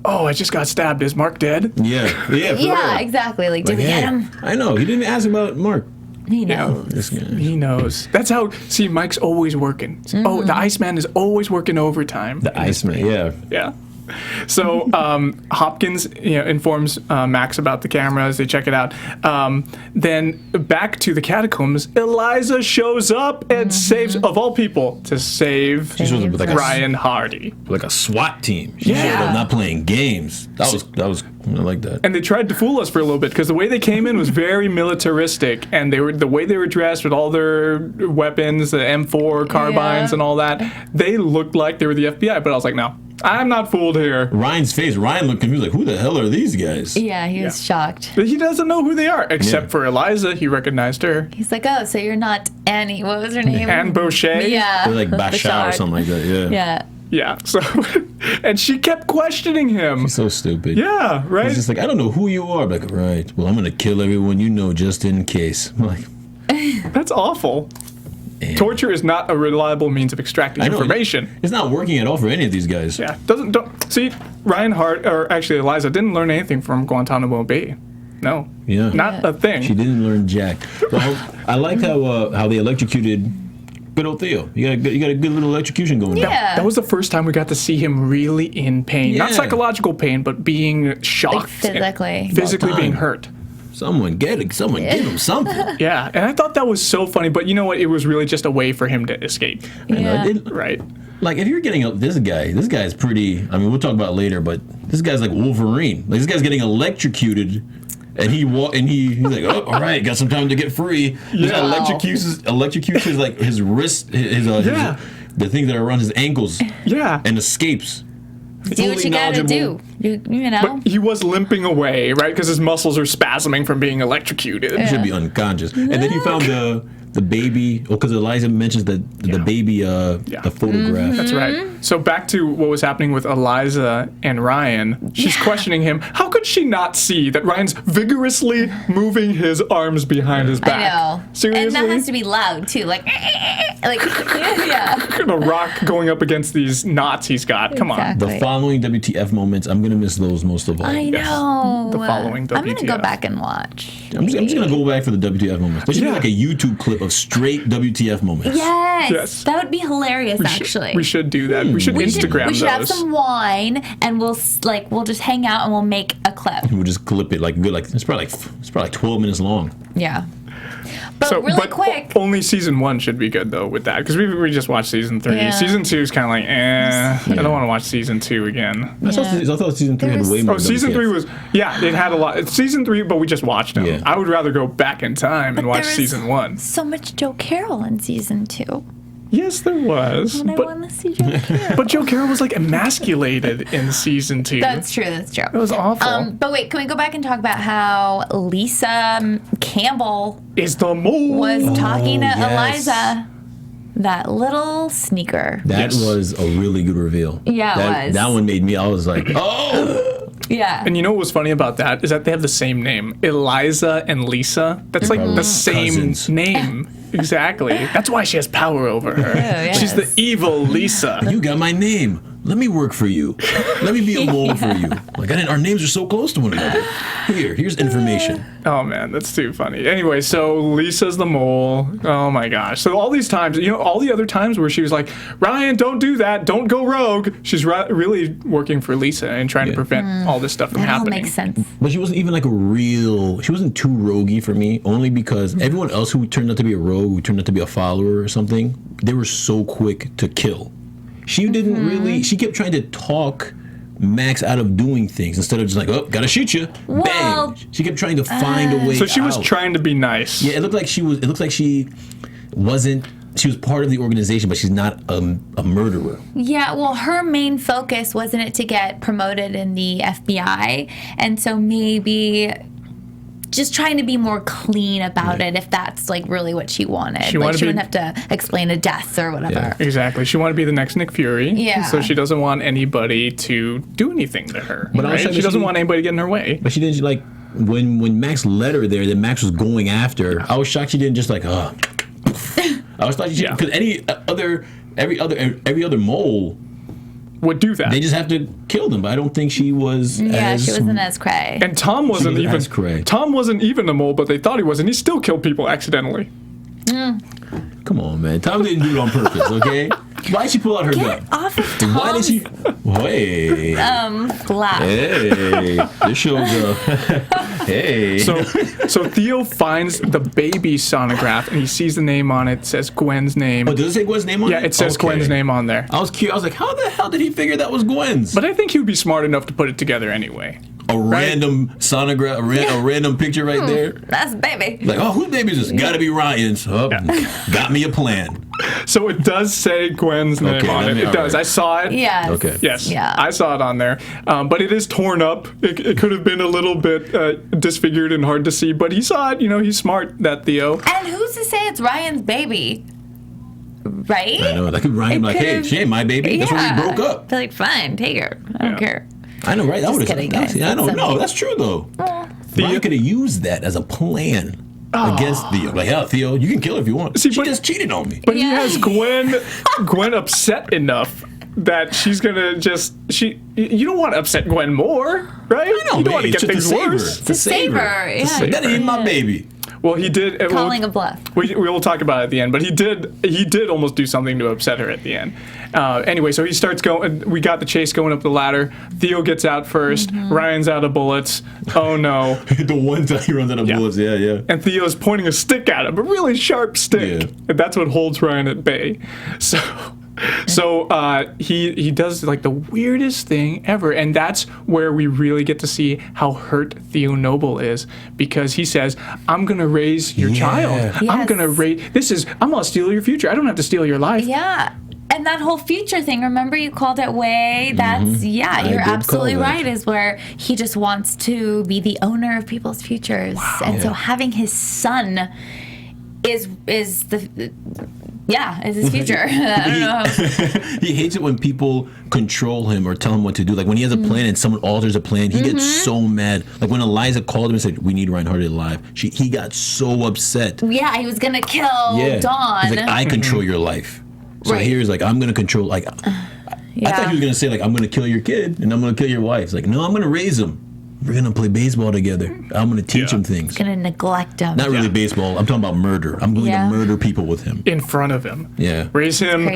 oh, I just got stabbed. Is Mark dead? Yeah. Yeah, exactly. Like, did we get him? I know. He didn't ask about Mark. He knows. He knows. That's how, see, Mike's always working. Oh, the Iceman is always working overtime. The Iceman, yeah. Yeah. So Hopkins informs Max about the cameras. They check it out. Then back to the catacombs, Eliza shows up and saves, of all people, to save Ryan Hardy. Like a SWAT team. She showed up not playing games. That was I like that. And they tried to fool us for a little bit because the way they came in was very militaristic, and the way they were dressed with all their weapons, the M4 carbines and all that, they looked like they were the FBI. But I was like, no, I'm not fooled here. Ryan's face. Ryan looked confused, like, who the hell are these guys? Yeah, he was shocked. But he doesn't know who they are, except for Eliza. He recognized her. He's like, oh, so you're not Annie. What was her name? Anne Boucher. Yeah. They're like Bashar or something like that, yeah. Yeah. Yeah, so, and she kept questioning him. She's so stupid. Yeah, right? He's just like, I don't know who you are. I'm like, right, well, I'm going to kill everyone you know just in case. I'm like, that's awful. Damn. Torture is not a reliable means of extracting information. It's not working at all for any of these guys. Yeah, see, Ryan Hart, or actually Eliza, didn't learn anything from Guantanamo Bay. No. Yeah. Not a thing. She didn't learn jack. I like how they electrocuted good old Theo. You got a good little electrocution going on. Yeah. That was the first time we got to see him really in pain. Not psychological pain, but being shocked. Like physically being hurt. Someone get him something. Yeah, and I thought that was so funny, but you know what? It was really just a way for him to escape. Yeah. Right. Like, if you're getting this guy's pretty, I mean, we'll talk about it later, but this guy's like Wolverine. Like, this guy's getting electrocuted. And he's like, oh, all right, got some time to get free. He electrocutes his like his wrist, the things that are around his ankles. Yeah, and escapes. Do what you gotta do. You know. But he was limping away, right? Because his muscles are spasming from being electrocuted. He should be unconscious. And then he found the baby. Because Eliza mentions the baby, the photograph. That's right. So back to what was happening with Eliza and Ryan. She's questioning him. How could she not see that Ryan's vigorously moving his arms behind his back? I know. Seriously? And that has to be loud too, like yeah. A rock going up against these knots he's got. Come on. The following WTF moments, I'm gonna miss those most of all. I know. The following WTF. I'm gonna go back and watch. I'm just gonna go back for the WTF moments. There should be like a YouTube clip of straight WTF moments. Yes. That would be hilarious. We should do that. We should Instagram those. We should have some wine, and we'll just hang out and we'll make a clip. We'll just clip it like good. Like it's probably like 12 minutes long. Yeah. But really quick. Only season 1 should be good though with that, because we just watched season 3. Yeah. Season 2 is kind of like I don't want to watch season 2 again. I thought season 3 had way more. Oh, season 3 was it had a lot. It's season 3, but we just watched them. I would rather go back in time and watch season 1. So much Joe Carroll in season 2. Yes, there was. And I want to see Joe Carroll. But Joe Carroll was like emasculated in season 2. That's true. That's true. It was awful. But wait, can we go back and talk about how Lisa Campbell Is the mole was talking to yes. Eliza? That little sneaker. That was a really good reveal. Yeah, it was. That one made me, I was like, oh! Yeah. And you know what was funny about that is that they have the same name, Eliza and Lisa. That's like the same Cousins. name. Exactly. That's why she has power over her. yes. She's the evil Lisa. You got my name. Let me work for you. Let me be a mole for you. Like, our names are so close to one another. Here's information. Oh man, that's too funny. Anyway, so Lisa's the mole. Oh my gosh. So all these times, all the other times where she was like, Ryan, don't do that. Don't go rogue. She's really working for Lisa and trying to prevent all this stuff from That all happening. makes sense. But she wasn't even like she wasn't too roguey for me, only because everyone else who turned out to be a rogue, who turned out to be a follower or something, they were so quick to kill. She didn't really, she kept trying to talk Max out of doing things instead of just like, oh, gotta shoot you. Well, Bang. She kept trying to find a way So she was out. trying to be nice. Yeah, it looked like she was part of the organization, but she's not a murderer. Yeah, well, her main focus wasn't it to get promoted in the FBI, and so maybe just trying to be more clean about it if that's like really what she wanted. She wouldn't have to explain a death or whatever. Yeah. Exactly. She wanted to be the next Nick Fury. Yeah. So she doesn't want anybody to do anything to her. But right? She doesn't want anybody to get in her way. But she didn't like when Max led her there. That Max was going after her. I was shocked she didn't just like I was thought she because every other mole would do that. They just have to kill them. But I don't think she was. Yeah, she wasn't as cray. And Tom wasn't even. Tom wasn't even a mole, but they thought he was, and he still killed people accidentally. Come on, man. Tom didn't do it on purpose. Okay. Why did she pull out her gun? Get off of Tom's Why did she? Wait. lap. Hey, this shows hey. So Theo finds the baby sonograph and he sees the name on it. It says Gwen's name. Oh, does it say Gwen's name on it? Yeah, it says Gwen's name on there. I was curious. I was like, how the hell did he figure that was Gwen's? But I think he would be smart enough to put it together anyway. Random sonograph, a random picture right there. That's baby. Like, oh, whose baby is this? Gotta be Ryan's. Oh, got me a plan. So it does say Gwen's name on it. It does. Right. I saw it. Yes. Okay. Yes. Yeah. I saw it on there. But it is torn up. It could have been a little bit disfigured and hard to see. But he saw it. He's smart, that Theo. And who's to say it's Ryan's baby? Right? I know. That could Ryan like, hey, she ain't my baby. That's when we broke up. They're like, fine, take her. I don't care. I know, right? That would kidding, have. guys. I don't know. That's true though. Ryan could have used that as a plan against Theo. Like, hell, Theo, you can kill her if you want. She just cheated on me. But he has Gwen upset enough that she's gonna you don't want to upset Gwen more, right? I know, you don't want to get things worse. To save her. Yeah. That ain't my baby. Well, he did. Calling a bluff. We will talk about it at the end, but he did almost do something to upset her at the end. Anyway, so he starts going. We got the chase going up the ladder. Theo gets out first. Mm-hmm. Ryan's out of bullets. Oh no! The one time he runs out of bullets. Yeah. And Theo's pointing a stick at him, a really sharp stick, and that's what holds Ryan at bay. So he does like the weirdest thing ever, and that's where we really get to see how hurt Theo Noble is, because he says, "I'm gonna raise your child. Yes. I'm gonna steal your future. I don't have to steal your life." Yeah. And that whole future thing, remember you called it way? That's, you're absolutely right, is where he just wants to be the owner of people's futures. Wow. And so having his son is his future. I don't know. He hates it when people control him or tell him what to do. Like when he has a plan and someone alters a plan, he gets so mad. Like when Eliza called him and said, "We need Ryan Hardy alive," he got so upset. Yeah, he was going to kill Dawn. He's like, "I control your life." So here's like, I'm going to control, like, I thought he was going to say, like, I'm going to kill your kid and I'm going to kill your wife. It's like, no, I'm going to raise him. We're going to play baseball together. I'm going to teach him things. Going to neglect him. Not really baseball. I'm talking about murder. I'm going to murder people with him. In front of him. Yeah. Raise him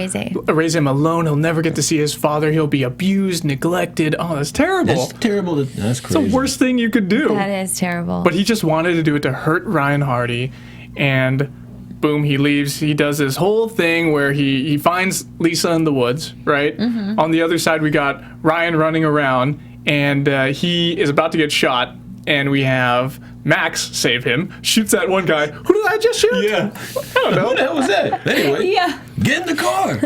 alone. He'll never get to see his father. He'll be abused, neglected. Oh, that's terrible. That's terrible. That's crazy. It's the worst thing you could do. That is terrible. But he just wanted to do it to hurt Ryan Hardy, and boom, he leaves. He does this whole thing where he finds Lisa in the woods, right? Mm-hmm. On the other side, we got Ryan running around, and he is about to get shot, and we have Max save him, shoots that one guy. Who did I just shoot? Yeah. I don't know. Who the hell was that? Anyway. Yeah. Get in the car.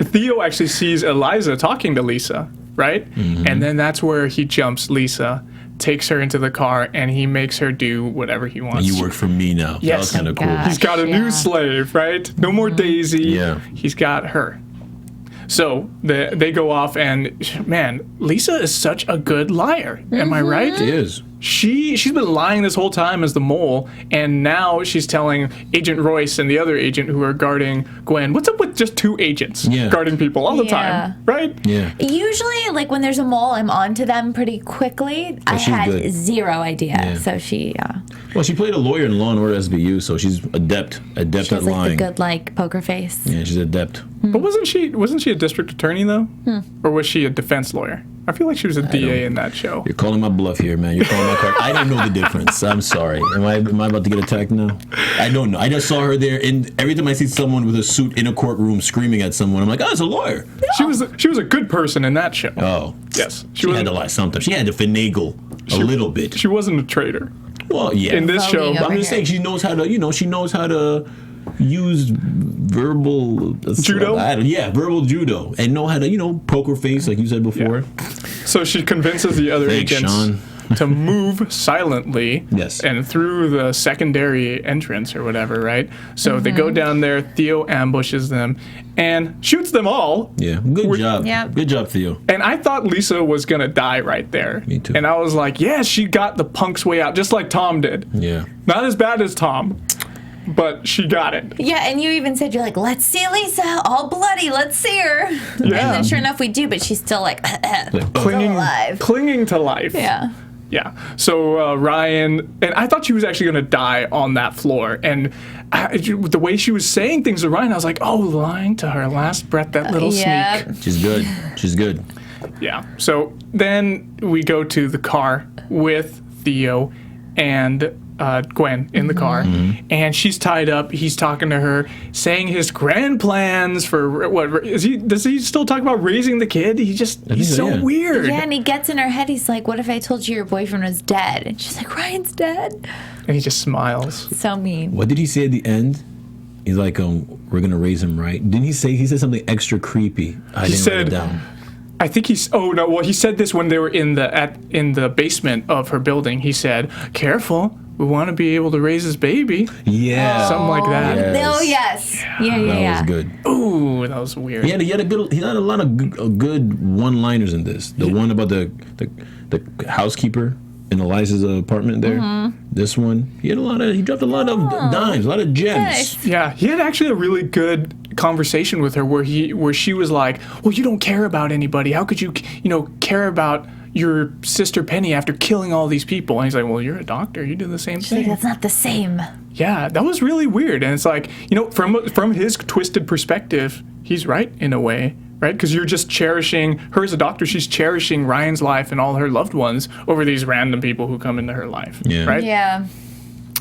Theo actually sees Eliza talking to Lisa, right? And then that's where he jumps Lisa, takes her into the car, and he makes her do whatever he wants. You work for me now. Yes. That was kind of cool. He's got a new slave, right? No more Daisy. Yeah. He's got her. So they go off, and man, Lisa is such a good liar. Am I right? She is. She's been lying this whole time as the mole, and now she's telling Agent Royce and the other agent who are guarding Gwen. What's up with just 2 agents guarding people all the time, right? Yeah. Usually, like when there's a mole, I'm on to them pretty quickly. I had good. zero idea. Yeah. So she, Well, she played a lawyer in Law and Order SVU, so she's adept she at has like lying. the good like poker face. Yeah, she's adept. But wasn't she a district attorney though, or was she a defense lawyer? I feel like she was a DA in that show. You're calling my bluff here, man. You're calling my card. I don't know the difference. I'm sorry. Am I about to get attacked now? I don't know. I just saw her there, and every time I see someone with a suit in a courtroom screaming at someone, I'm like, oh, it's a lawyer. She was a good person in that show. Oh. Yes. She had to lie sometimes. She had to finagle a little bit. She wasn't a traitor. Well, yeah. In this show, Voguing I'm just saying she knows how to use verbal judo. Verbal judo, and know how to poker face like you said before. So she convinces the other Thanks, agents Sean. to move silently. Yes. And through the secondary entrance or whatever, right? So they go down there. Theo ambushes them and shoots them all. Yeah. Good job. Yep. Good job, Theo. And I thought Lisa was gonna die right there. Me too. And I was like, yeah, she got the punk's way out, just like Tom did. Yeah. Not as bad as Tom, but she got it. Yeah, and you even said, you're like, let's see Lisa, all bloody, let's see her. And then sure enough we do, but she's still like, Clinging, alive. clinging to life. Yeah. Yeah. So Ryan, and I thought she was actually going to die on that floor. And the way she was saying things to Ryan, I was like, oh, lying to her last breath, that little Yep. sneak. She's good. She's good. Yeah. So then we go to the car with Theo and Gwen in the car, and she's tied up. He's talking to her, saying his grand plans for what is he? Does he still talk about raising the kid? He's so weird. Yeah, and he gets in her head. He's like, what if I told you your boyfriend was dead? And she's like, Ryan's dead. And he just smiles. So mean. What did he say at the end? He's like, we're gonna raise him right. Didn't he say? He said something extra creepy. I didn't write it down. I think he's. Oh no! Well, he said this when they were in the basement of her building. He said, "Careful, we want to be able to raise his baby." Yeah. Something like that. Yes. Oh, yes. Yeah. That was good. Ooh, that was weird. He had a lot of good one-liners in this. The one about the housekeeper in Eliza's apartment there. This one, he dropped a lot of dimes, a lot of gems. Nice. Yeah, he had actually a really good conversation with her where she was like, "Well, you don't care about anybody. How could you care about your sister Penny after killing all these people?" And he's like, "Well, you're a doctor. You do the same She's like, thing." that's not the same. Yeah, that was really weird. And it's like, from his twisted perspective, he's right in a way, right? Because you're just cherishing her as a doctor. She's cherishing Ryan's life and all her loved ones over these random people who come into her life, right? Yeah.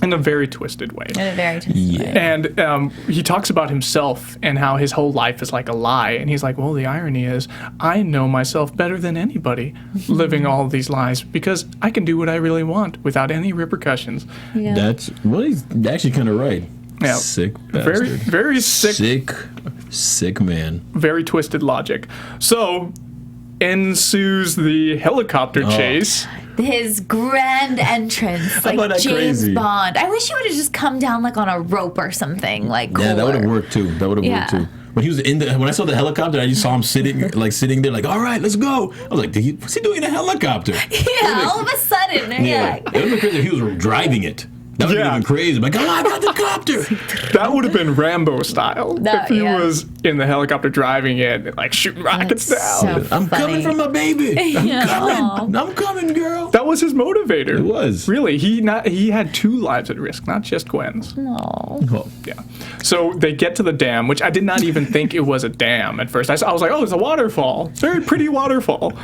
In a very twisted way. In a very twisted way. And he talks about himself and how his whole life is like a lie. And he's like, well, the irony is I know myself better than anybody living all these lies because I can do what I really want without any repercussions. Yeah. He's actually kind of right. Yeah. Sick bastard. Very, very sick. Sick man. Very twisted logic. So ensues the helicopter chase. His grand entrance, like about that James crazy? Bond. I wish he would have just come down like on a rope or something, like Yeah, that would have cooler. worked too. Worked too. When he was when I saw the helicopter, I just saw him sitting there, like, all right, let's go. I was like, what's he doing in a helicopter? Yeah, all of a sudden, yeah. It would have been crazy if he was driving it. That would have been crazy. Like, oh, I got the copter. That would have been Rambo style. If he was in the helicopter driving it, like shooting rockets down. So I'm coming from my baby. Yeah. I'm coming, girl. That was his motivator. It was. Really, he had 2 lives at risk, not just Gwen's. Oh. Yeah. So they get to the dam, which I did not even think it was a dam at first. I was like, oh, it's a waterfall. Very pretty waterfall.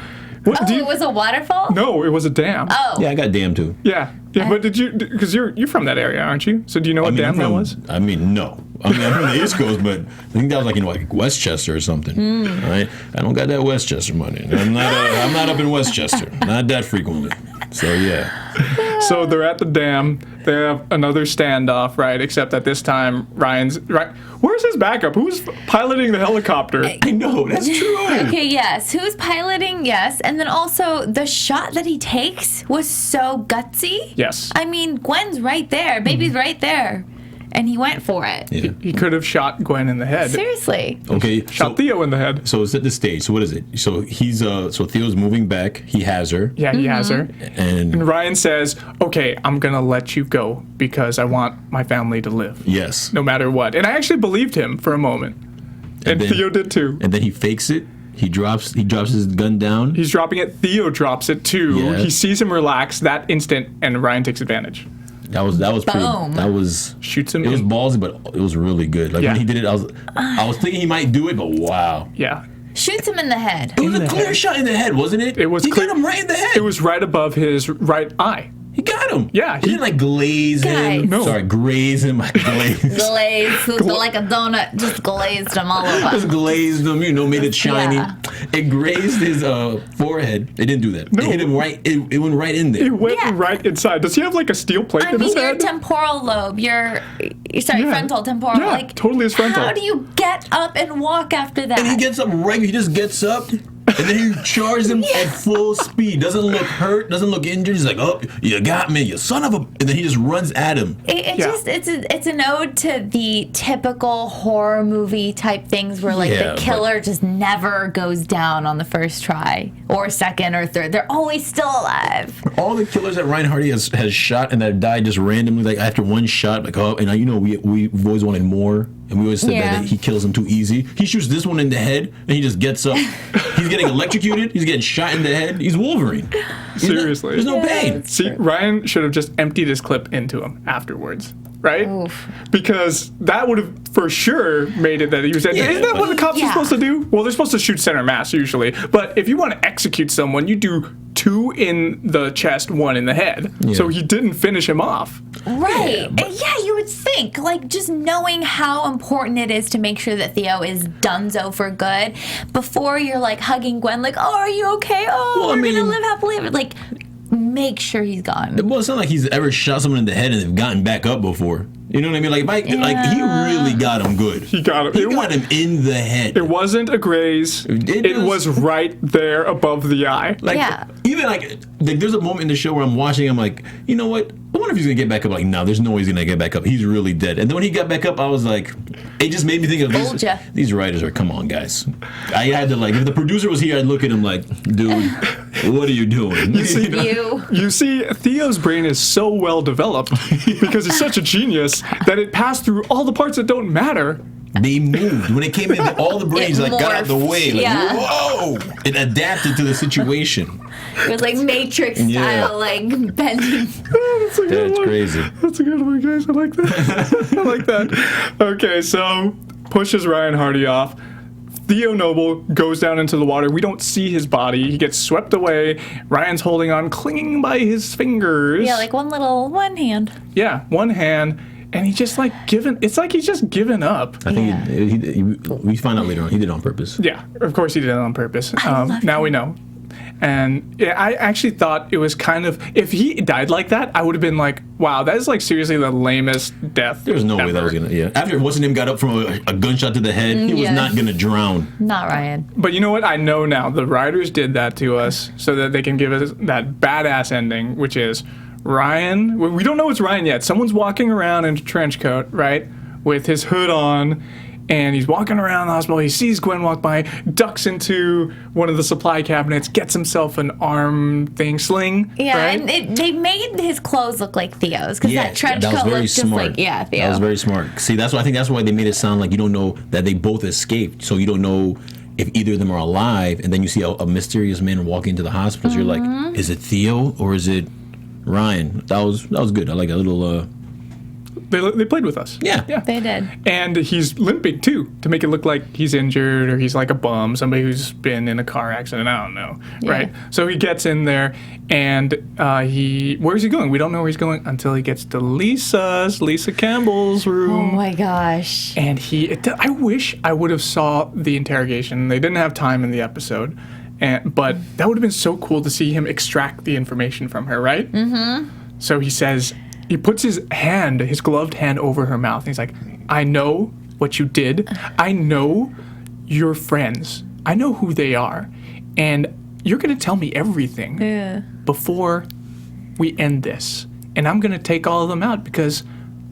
It was a waterfall? No, it was a dam. Oh. Yeah, I got damn too. Yeah, but did you? Because you're from that area, aren't you? So do you know what dam that was? I mean, no. I mean, I'm from the East Coast, but I think that was like Westchester or something. Right? I don't got that Westchester money. I'm not up in Westchester. Not that frequently. So yeah. So they're at the dam. They have another standoff, right? Except that this time, where's his backup? Who's piloting the helicopter? I know, that's true. Okay, yes. Who's piloting? Yes. And then also, the shot that he takes was so gutsy. Yes. I mean, Gwen's right there. Baby's right there. And he went for it. Yeah. He could have shot Gwen in the head. Seriously. Okay. Shot Theo in the head. So set the stage. So what is it? So he's so Theo's moving back. He has her. Yeah, he has her. And Ryan says, okay, I'm going to let you go because I want my family to live. yes. No matter what. And I actually believed him for a moment. And then- Theo did too. And then he fakes it. He drops his gun down. He's dropping it. Theo drops it too. Yeah. He sees him relax that instant, and Ryan takes advantage. That was pretty. Boom. That was Shoots him It was in. ballsy, but it was really good. Like Yeah. when he did it, I was thinking he might do it, but wow. Yeah. Shoots him in the head. It was In a the clear head. shot in the head, wasn't it? It was He clear- got him right in the head. It was right above his right eye. He got him. Yeah, He didn't like glaze him. Guys. No. Sorry, graze him. Glaze. Glazed like a donut. Just glazed him all Just over. glazed him, made it shiny. Yeah. It grazed his forehead. It didn't do that. No. It hit him right. It went right in there. It went Yeah. right inside. Does he have like a steel plate I in mean, his your head? temporal lobe, Yeah. frontal, temporal. Yeah, like, totally his frontal. How do you get up and walk after that? And he gets up right. He just gets up, and then he charges him at full speed. Doesn't look hurt. Doesn't look injured. He's like, "Oh, you got me, you son of a!" And then he just runs at him. It's an ode to the typical horror movie type things where like Yeah, the killer just never goes down on the first try or second or third. They're always still alive. All the killers that Ryan Hardy has shot and that have died just randomly, like after one shot, like and we've always wanted more, and we always said that he kills them too easy. He shoots this one in the head, and he just gets up. He's getting electrocuted. He's getting shot in the head. He's Wolverine. Seriously. There's no pain. See, Ryan should have just emptied his clip into him afterwards, right? Oof. Because that would have for sure made it that he was dead. Yeah, Isn't that what the cops Yeah. are supposed to do? Well, they're supposed to shoot center mass usually. But if you want to execute someone, you do 2 in the chest, 1 in the head. Yeah. So he didn't finish him off. Right. Yeah, you would think, like, just knowing how important it is to make sure that Theo is donezo for good before you're, like, hugging Gwen, like, oh, are you okay? Oh, Well, I we're going to mean- live happily ever. Like, make sure he's gone. Well, it's not like he's ever shot someone in the head and they've gotten back up before. You know what I mean? Like he really got him good. He got him. He got him in the head. It wasn't a graze. It was right there above the eye. Like, Yeah. even like there's a moment in the show where I'm watching, I'm like, you know what? I wonder if he's gonna get back up. Like, no, there's no way he's gonna get back up. He's really dead. And then when he got back up, I was like, it just made me think of Told ya. these writers are, come on, guys. I had to like, if the producer was here, I'd look at him like, dude, what are you doing? You see, Theo's brain is so well developed because he's such a genius that it passed through all the parts that don't matter. They moved when it came in. All the brains It like got out of the morphed, way. Like, yeah. whoa! It adapted to the situation. It was like Matrix style, Yeah. like bending. That's a good That's one. crazy. That's a good one, guys. I like that. I like that. Okay, so pushes Ryan Hardy off. Theo Noble goes down into the water. We don't see his body. He gets swept away. Ryan's holding on, clinging by his fingers. Yeah, like one hand. Yeah, one hand. And he's just like it's like he's just given up. I think we find out later on he did it on purpose. Yeah, of course he did it on purpose. love Now we know. And yeah, I actually thought it was kind of, if he died like that, I would have been like, wow, that is like seriously the lamest death. There was no way that ever. was gonna. Yeah, after what's his name got up from a gunshot to the head, he was Yes. not gonna drown. Not Ryan. But you know what? I know now. The writers did that to us so that they can give us that badass ending, which is Ryan. We don't know it's Ryan yet. Someone's walking around in a trench coat, right, with his hood on, and he's walking around the hospital. He sees Gwen walk by, ducks into one of the supply cabinets, gets himself an arm sling. Yeah, right? and they made his clothes look like Theo's because that trench that was coat very looked just smart. like Theo. That was very smart. See, I think that's why they made it sound like you don't know that they both escaped, so you don't know if either of them are alive, and then you see a mysterious man walk into the hospital. So you're like, is it Theo or is it Ryan? That was good. I like a little. They played with us. Yeah. They did. And he's limping too, to make it look like he's injured or he's like a bum, somebody who's been in a car accident. I don't know, right? So he gets in there, and where's he going? We don't know where he's going until he gets to Lisa Campbell's room. Oh my gosh. And I wish I would have saw the interrogation. They didn't have time in the episode, but that would have been so cool to see him extract the information from her, right? Mm-hmm. So he says, he puts his gloved hand over her mouth. And he's like, I know what you did. I know your friends. I know who they are. And you're going to tell me everything before we end this. And I'm going to take all of them out because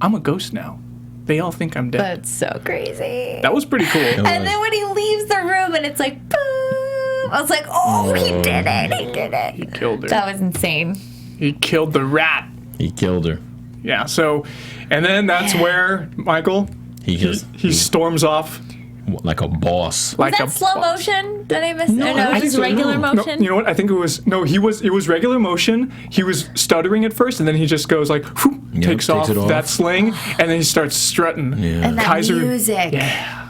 I'm a ghost now. They all think I'm dead. That's so crazy. That was pretty cool. And then when he leaves the room and it's like, boom, I was like, oh, he did it. He did it. He killed her. That was insane. He killed the rat. He killed her. Yeah, so, and then that's where, Michael, he storms off. Like a boss. Was that slow motion? Did I miss it? No, it was regular motion? No, you know what? I think it was, it was regular motion. He was stuttering at first, and then he just goes like, whoop, takes off that sling, and then he starts strutting. Yeah. And that music. Yeah.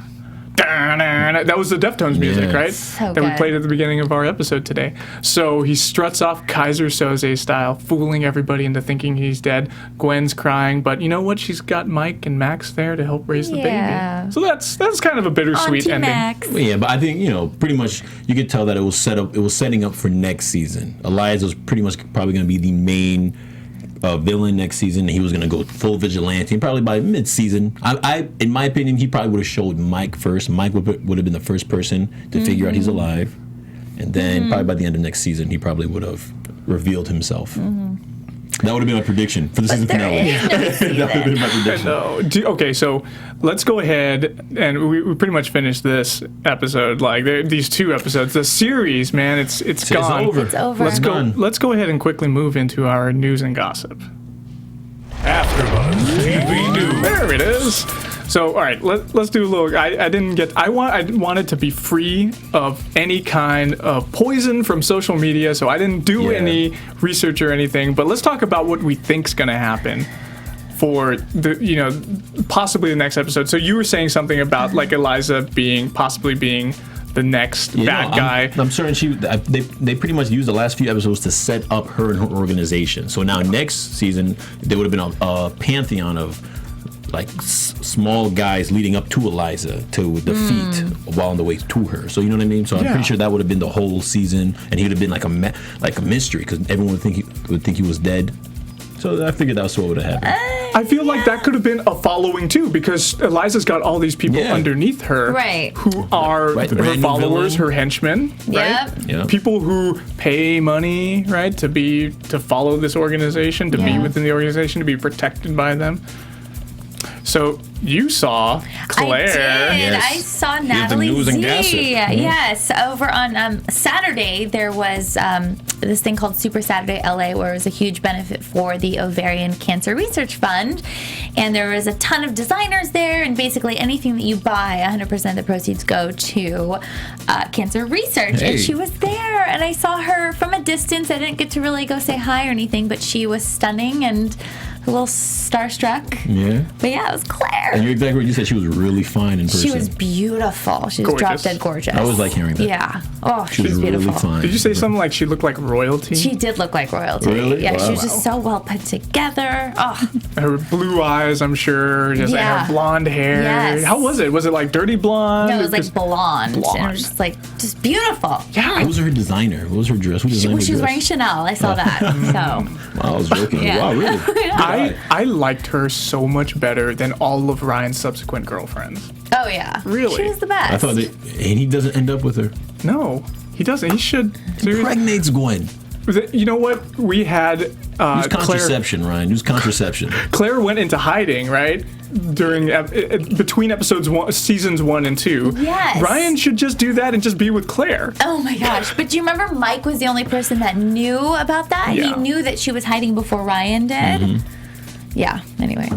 That was the Deftones music, right? So that we played at the beginning of our episode today. So he struts off Kaiser Soze style, fooling everybody into thinking he's dead. Gwen's crying, but you know what? She's got Mike and Max there to help raise the baby. So that's kind of a bittersweet ending. Max. Well, yeah, but I think, pretty much you could tell that it was setting up for next season. Elias was pretty much probably going to be the main villain next season. He was going to go full vigilante, and probably by mid-season, in my opinion, he probably would have showed Mike first. Mike would have been the first person to figure out he's alive, and then probably by the end of next season, he probably would have revealed himself. That would have been my prediction for the season finale. That would have been my prediction. Okay, so let's go ahead, and we pretty much finished this episode. Like these 2 episodes, the series, man, it's gone. Over. It's over. Let's go ahead and quickly move into our news and gossip. AFTERBUZZ TV News. There it is. So, all right, let's do a little. I wanted to be free of any kind of poison from social media, so I didn't do any research or anything. But let's talk about what we think's going to happen for possibly the next episode. So you were saying something about like Eliza possibly being the next bad guy. I'm certain they pretty much used the last few episodes to set up her and her organization. So now next season there would have been a pantheon of like small guys leading up to Eliza to defeat while on the way to her. So you know what I mean? So I'm pretty sure that would have been the whole season, and he would have been like a mystery because everyone would think he was dead. So I figured that's what would have happened. I feel like that could have been a following too, because Eliza's got all these people underneath her, who are her followers, her henchmen, right? Yep. People who pay money, right, to follow this organization, to be within the organization, to be protected by them. So you saw Claire. I did. I saw Natalie Z. Yes, over on Saturday there was this thing called Super Saturday LA, where it was a huge benefit for the Ovarian Cancer Research Fund, and there was a ton of designers there, and basically anything that you buy, 100% of the proceeds go to cancer research. And she was there, and I saw her from a distance. I didn't get to really go say hi or anything, but she was stunning and a little starstruck. Yeah. But yeah, it was Claire. And you're exactly right. You said she was really fine in person. She was beautiful. She was drop dead gorgeous. I always like hearing that. Yeah. Oh, she was really beautiful. fine. Did you say something like she looked like royalty? She did look like royalty. Really? Yeah, Wow. she was just so well put together. Oh. Her blue eyes, I'm sure, and her blonde hair. Yes. How was it? Was it like dirty blonde? No, it was like blonde. And it was just beautiful. Yeah. Who was her designer? What was her dress? Who designed her She was dress? wearing Chanel. I saw that. So. Wow, I was joking. Yeah. Wow, really? I liked her so much better than all of Ryan's subsequent girlfriends. Oh, yeah. Really? She was the best. I thought and he doesn't end up with her. No, he doesn't. He should. Impregnates Gwen. You know what? We had Use contraception, Ryan. Use contraception. Claire went into hiding, right? During between seasons 1 and 2. Yes. Ryan should just do that and just be with Claire. Oh my gosh. But do you remember Mike was the only person that knew about that? Yeah. He knew that she was hiding before Ryan did. Yeah, anyway.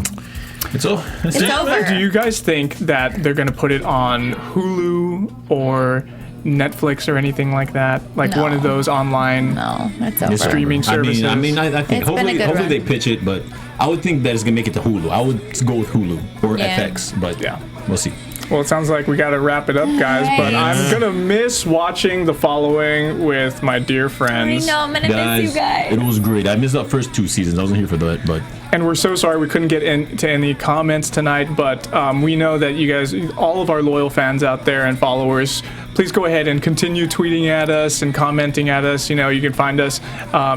It's over. It's over. Do you guys think that they're going to put it on Hulu or Netflix or anything like that? Like one of those online it's over. streaming services? I think It's been a good hopefully run. they pitch it, but I would think that it's going to make it to Hulu. I would go with Hulu or FX, but we'll see. Well, it sounds like we got to wrap it up, guys, but I'm going to miss watching The Following with my dear friends. I know, I'm going to miss you guys. It was great. I missed the first 2 seasons. I wasn't here for that, but And we're so sorry we couldn't get into any comments tonight, but we know that you guys, all of our loyal fans out there and followers, please go ahead and continue tweeting at us and commenting at us. You know, you can find us,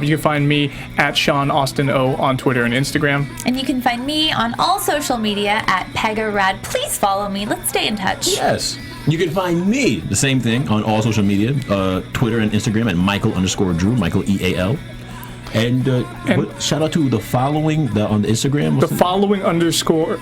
you can find me at Sean Austin O on Twitter and Instagram. And you can find me on all social media at Pegah Rad. Please follow me. Let's stay in touch. Yes. You can find me, the same thing, on all social media, Twitter and Instagram at Micheal_Drew, Micheal EAL. And shout out to the following on the Instagram. The following underscore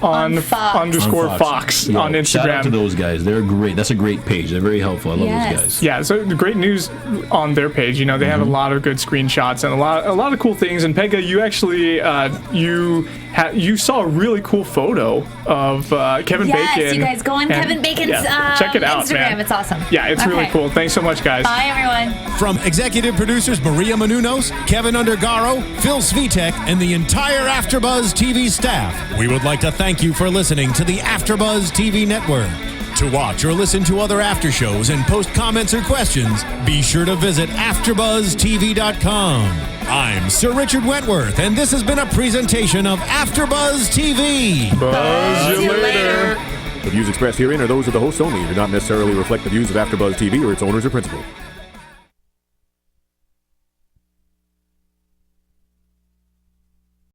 on Fox Yeah, on Instagram. Shout out to those guys. They're great. That's a great page. They're very helpful. I love those guys. Yeah, so the great news on their page, you know, they have a lot of good screenshots and a lot of cool things. And Pegah, you actually you saw a really cool photo of Kevin Bacon. Yes, you guys go on Kevin Bacon's check it out, Instagram. man. It's awesome. Yeah, it's really cool. Thanks so much, guys. Bye, everyone. From executive producers Maria Menounos, Kevin Undergaro, Phil Svitek, and the entire AfterBuzz TV staff, we would like to thank you for listening to the AfterBuzz TV network. To watch or listen to other after shows and post comments or questions, be sure to visit AfterBuzzTV.com. I'm Sir Richard Wentworth, and this has been a presentation of AfterBuzz TV. Buzz you later. The views expressed herein are those of the hosts only and do not necessarily reflect the views of AfterBuzz TV or its owners or principals.